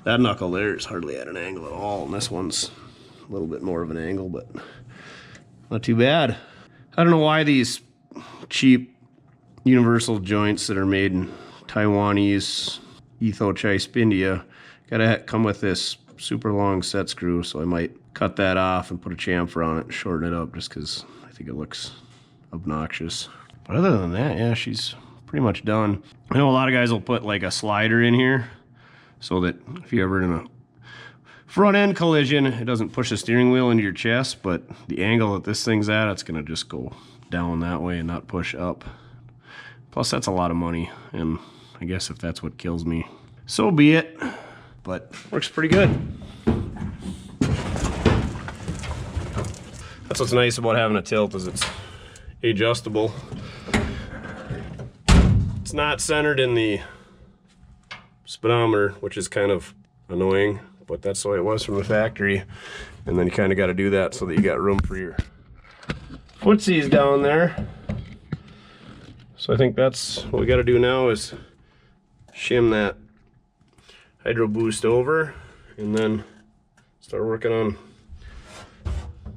that knuckle there is hardly at an angle at all, and this one's a little bit more of an angle, but not too bad. I don't know why these cheap universal joints that are made in Taiwanese Etho-Chase India gotta come with this super long set screw, so I might cut that off and put a chamfer on it and shorten it up just because I think it looks obnoxious. But other than that, yeah, she's pretty much done. I know a lot of guys will put like a slider in here so that if you're ever in a front end collision, it doesn't push the steering wheel into your chest, but the angle that this thing's at, it's gonna just go down that way and not push up. Plus that's a lot of money, and I guess if that's what kills me, so be it. But works pretty good. That's what's nice about having a tilt, is it's adjustable. It's not centered in the speedometer, which is kind of annoying, but that's the way it was from the factory. And then you kind of got to do that so that you got room for your footsies down there. So I think that's what we got to do now, is shim that Hydro Boost over and then start working on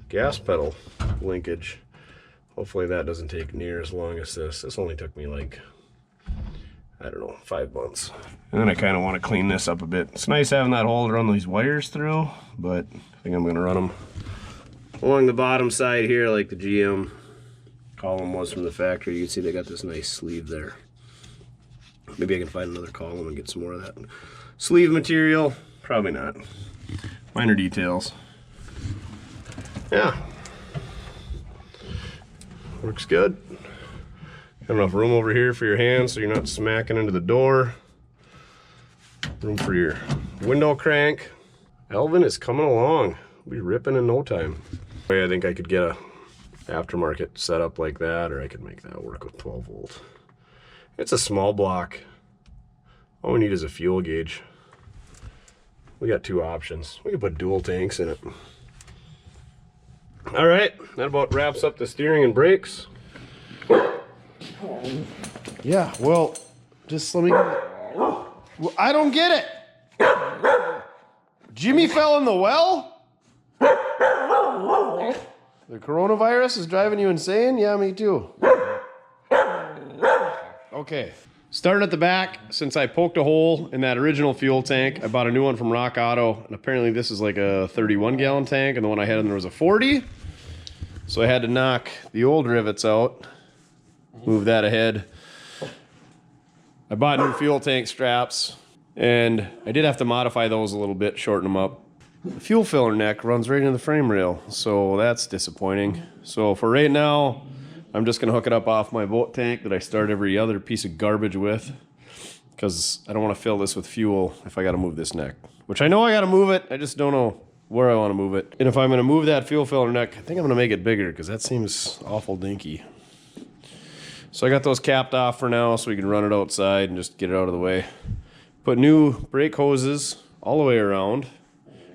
gas pedal linkage. Hopefully that doesn't take near as long as this. This only took me like, I don't know, 5 months. And then I kind of want to clean this up a bit. It's nice having that hole to run these wires through, but I think I'm going to run them along the bottom side here like the GM column was from the factory. You can see they got this nice sleeve there. Maybe I can find another column and get some more of that sleeve material. Probably not. Minor details. Yeah. Works good. Got enough room over here for your hands so you're not smacking into the door. Room for your window crank. Elvin is coming along. We'll be ripping in no time. I think I could get a aftermarket setup like that, or I could make that work with 12 volt. It's a small block. All we need is a fuel gauge. We got two options. We can put dual tanks in it. All right, that about wraps up the steering and brakes. Yeah, well, just let me... Well, I don't get it. Jimmy fell in the well? The coronavirus is driving you insane? Yeah, me too. Okay. Starting at the back, since I poked a hole in that original fuel tank, I bought a new one from Rock Auto, and apparently this is like a 31-gallon tank, and the one I had in there was a 40. So I had to knock the old rivets out, move that ahead. I bought new fuel tank straps, and I did have to modify those a little bit, shorten them up. The fuel filler neck runs right into the frame rail, so that's disappointing. So for right now, I'm just gonna hook it up off my boat tank that I start every other piece of garbage with, because I don't want to fill this with fuel if I gotta move this neck. Which I know I gotta move it, I just don't know where I want to move it. And if I'm gonna move that fuel filler neck, I think I'm gonna make it bigger, because that seems awful dinky. So I got those capped off for now so we can run it outside and just get it out of the way. Put new brake hoses all the way around,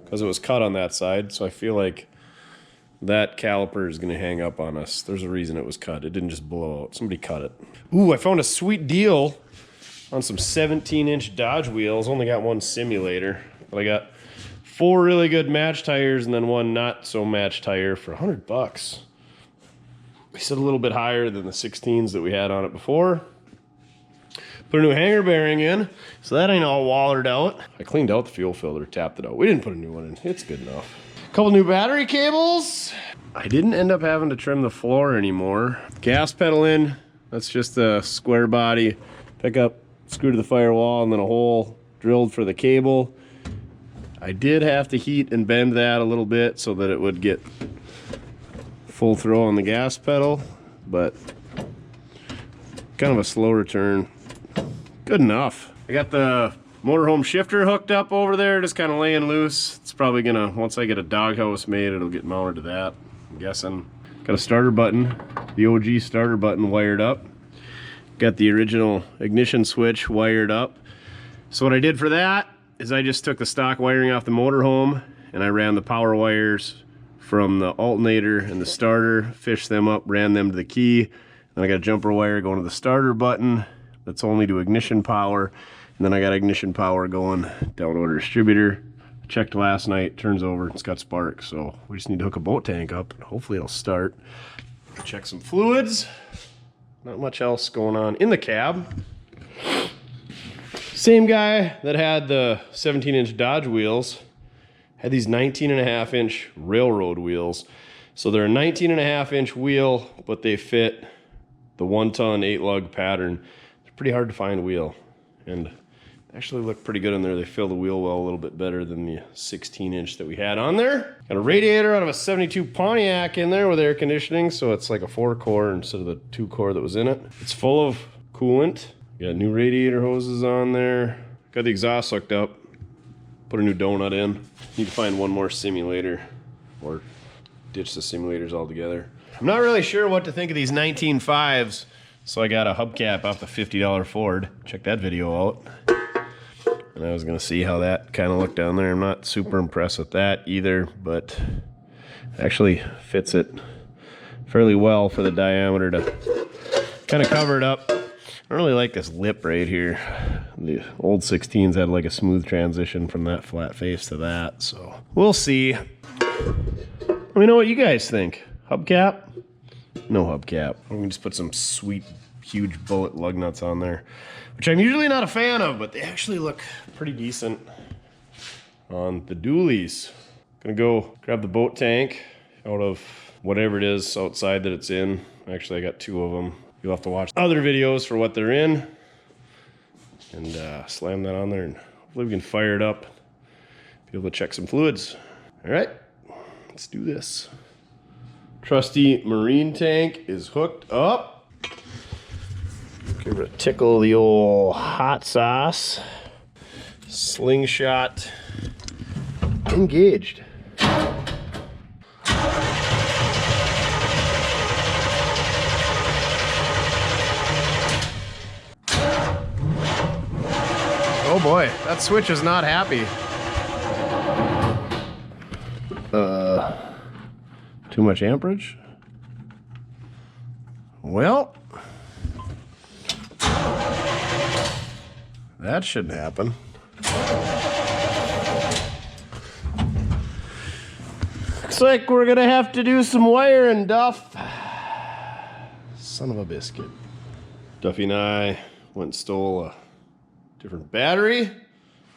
because it was cut on that side, so I feel like that caliper is going to hang up on us. There's a reason it was cut. It didn't just blow out. Somebody cut it. Ooh, I found a sweet deal on some 17-inch Dodge wheels. Only got one simulator, but I got 4 really good match tires and then one not so match tire for $100. We set a little bit higher than the 16s that we had on it before. Put a new hanger bearing in, so that ain't all wallered out. I cleaned out the fuel filter, tapped it out. We didn't put a new one in. It's good enough. Couple new battery cables. I didn't end up having to trim the floor anymore. Gas pedal in, that's just a square body. Pickup, screw to the firewall, and then a hole drilled for the cable. I did have to heat and bend that a little bit so that it would get full throw on the gas pedal, but kind of a slow return. Good enough. I got the Motorhome Shifter hooked up over there, just kind of laying loose. It's probably gonna, once I get a doghouse made, it'll get mounted to that, I'm guessing. Got a starter button, the OG starter button wired up. Got the original ignition switch wired up. So what I did for that is I just took the stock wiring off the motorhome and I ran the power wires from the alternator and the starter, fished them up, ran them to the key. Then I got a jumper wire going to the starter button. That's only to ignition power. And then I got ignition power going down to the distributor. Checked last night, turns over, it's got spark. So we just need to hook a boat tank up and hopefully it'll start. Check some fluids. Not much else going on in the cab. Same guy that had the 17-inch Dodge wheels had these 19.5-inch railroad wheels. So they're a 19.5-inch wheel, but they fit the 1-ton 8-lug pattern. It's pretty hard to find a wheel, and actually look pretty good in there. They fill the wheel well a little bit better than the 16-inch that we had on there. Got a radiator out of a 72 Pontiac in there with air conditioning, so it's like a 4-core instead of the 2-core that was in it. It's full of coolant. Got new radiator hoses on there. Got the exhaust hooked up. Put a new donut in. Need to find one more simulator or ditch the simulators altogether. I'm not really sure what to think of these 19.5s, so I got a hubcap off the $50 Ford. Check that video out. And I was gonna see how that kind of looked down there. I'm not super impressed with that either, but it actually fits it fairly well for the diameter to kind of cover it up. I don't really like this lip right here. The old 16s had like a smooth transition from that flat face to that, so we'll see. Let me know what you guys think. Hubcap? No hubcap. We can just put some sweet, huge bullet lug nuts on there, which I'm usually not a fan of, but they actually look pretty decent on the dualies. Gonna go grab the boat tank out of whatever it is outside that it's in. Actually, I got 2 of them. You'll have to watch other videos for what they're in, and slam that on there, and hopefully we can fire it up, be able to check some fluids. All right, let's do this. Trusty marine tank is hooked up. Give it a tickle of the old hot sauce. Slingshot engaged. Oh boy, that switch is not happy. Too much amperage? Well, that shouldn't happen. Looks like we're gonna have to do some wiring, Duff. Son of a biscuit. Duffy and I went and stole a different battery.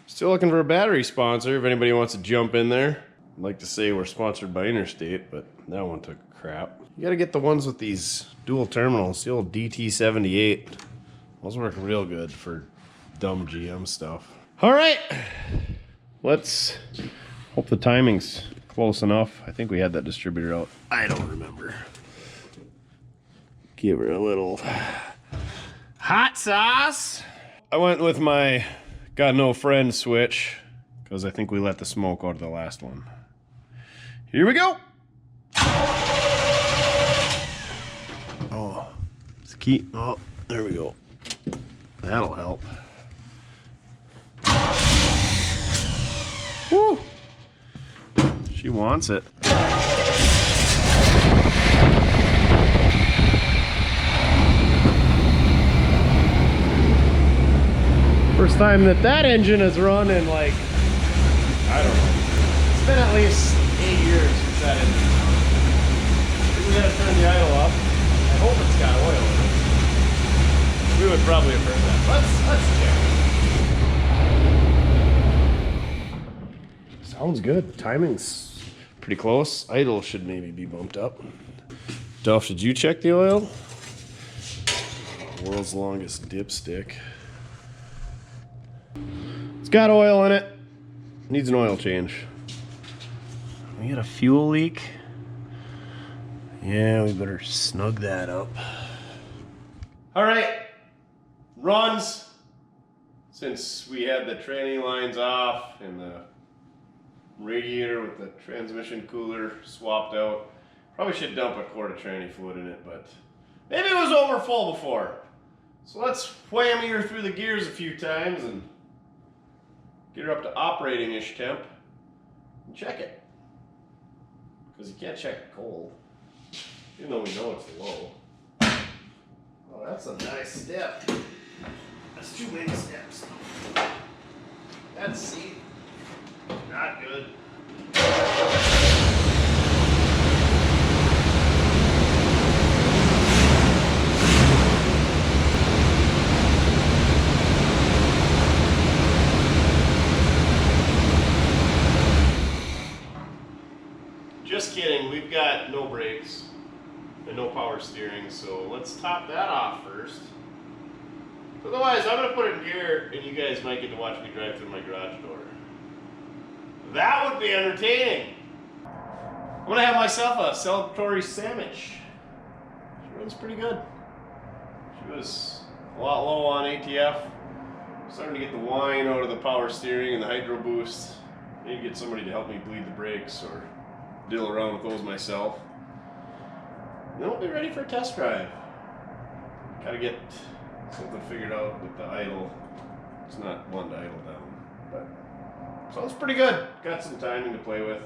Still looking for a battery sponsor if anybody wants to jump in there. I'd like to say we're sponsored by Interstate, but that one took crap. You gotta get the ones with these dual terminals, the old DT78. Those work real good for dumb GM stuff. All right, let's hope the timing's close enough. I think we had that distributor out. I don't remember. Give her a little hot sauce. I went with my got no friend switch because I think we let the smoke out of the last one. Here we go. Oh, it's key. Oh, there we go. That'll help. Woo! She wants it. First time that engine has run in like, I don't know. It's been at least 8 years since that engine has run. I think we gotta turn the idle up. I hope it's got oil in it. We would probably have heard that. Let's check. Sounds good. Timing's pretty close. Idle should maybe be bumped up. Duff, did you check the oil? World's longest dipstick. It's got oil in it. Needs an oil change. We got a fuel leak. Yeah, we better snug that up. All right, runs. Since we had the tranny lines off and the radiator with the transmission cooler swapped out, probably should dump a quart of tranny fluid in it, but maybe it was over full before. So let's whammy her through the gears a few times and get her up to operating-ish temp, and check it. Because you can't check it cold, even though we know it's low. Oh, that's a nice step. That's too many steps. That's C. Not good. Just kidding, we've got no brakes and no power steering, so let's top that off first. Otherwise, I'm going to put it in gear and you guys might get to watch me drive through my garage door. That would be entertaining. I'm going to have myself a celebratory sandwich. She runs pretty good. She was a lot low on ATF. Starting to get the whine out of the power steering and the hydro boost. Maybe get somebody to help me bleed the brakes or deal around with those myself. And then we'll be ready for a test drive. Gotta get something figured out with the idle. It's not one to idle down, but sounds pretty good. Got some timing to play with.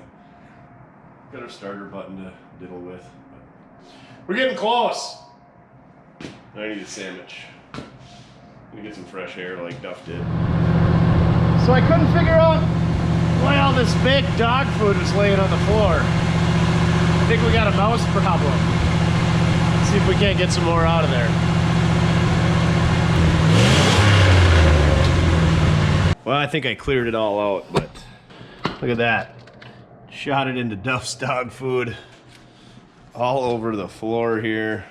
Got our starter button to diddle with. But we're getting close. I need a sandwich. I'm gonna get some fresh air like Duff did. So I couldn't figure out why all this big dog food was laying on the floor. I think we got a mouse problem. Let's see if we can't get some more out of there. Well, I think I cleared it all out, but look at that. Shot it into Duff's dog food all over the floor here.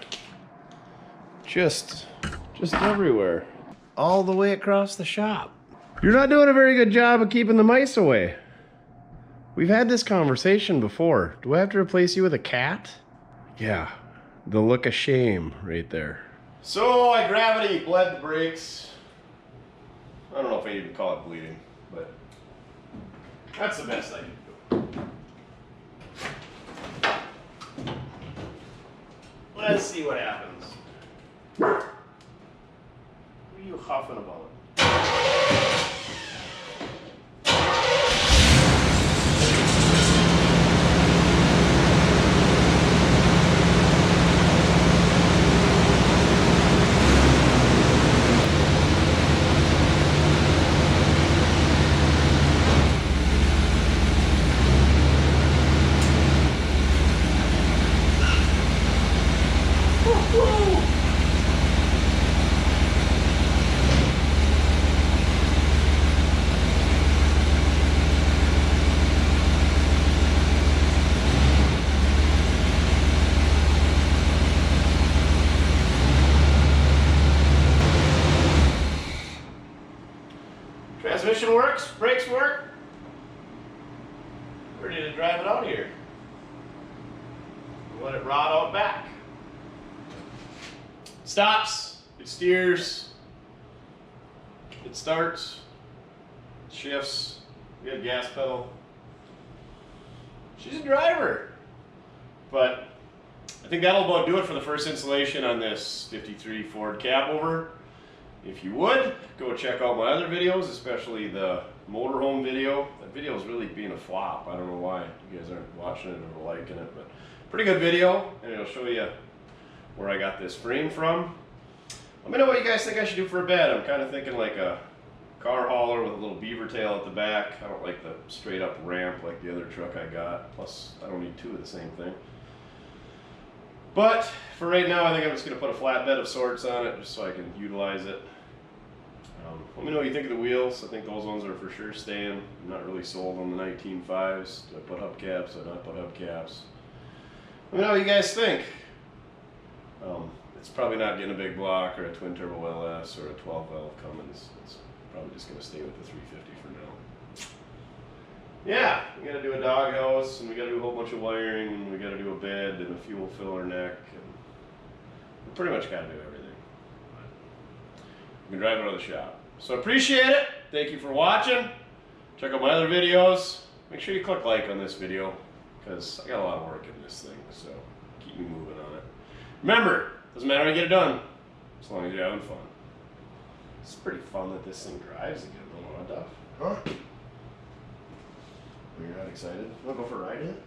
Just everywhere. All the way across the shop. You're not doing a very good job of keeping the mice away. We've had this conversation before. Do I have to replace you with a cat? Yeah, the look of shame right there. So I gravity bled the brakes. I don't know if I even call it bleeding, but that's the best I can do. Let's see what happens. What are you huffing about? Transmission works, brakes work. Ready to drive it out here. Let it rot out back. Stops, it steers, it starts, it shifts, we have gas pedal. She's a driver. But I think that'll about do it for the first installation on this 53 Ford Cabover. If you would, go check out my other videos, especially the motorhome video. That video is really being a flop. I don't know why you guys aren't watching it or liking it, but pretty good video, and it'll show you where I got this frame from. Let me know what you guys think I should do for a bed. I'm kind of thinking like a car hauler with a little beaver tail at the back. I don't like the straight up ramp like the other truck I got. Plus, I don't need two of the same thing. But for right now, I think I'm just going to put a flatbed of sorts on it just so I can utilize it. Let me know what you think of the wheels. I think those ones are for sure staying. I'm not really sold on the 19.5s. Do I put hubcaps? Do I not put hubcaps? Let me know what you guys think. It's probably not getting a big block or a twin turbo LS or a 12 valve Cummins. It's probably just going to stay with the 350 for now. Yeah, we got to do a dog house, and we got to do a whole bunch of wiring, and we got to do a bed and a fuel filler neck, and we pretty much got to do everything. We can drive it out of the shop. So I appreciate it. Thank you for watching. Check out my other videos. Make sure you click like on this video, because I got a lot of work in this thing, so keep me moving on it. Remember, doesn't matter how you get it done, as long as you're having fun. It's pretty fun that this thing drives again, though, huh, Duff? Huh? You're not excited? You want to go for a ride in it?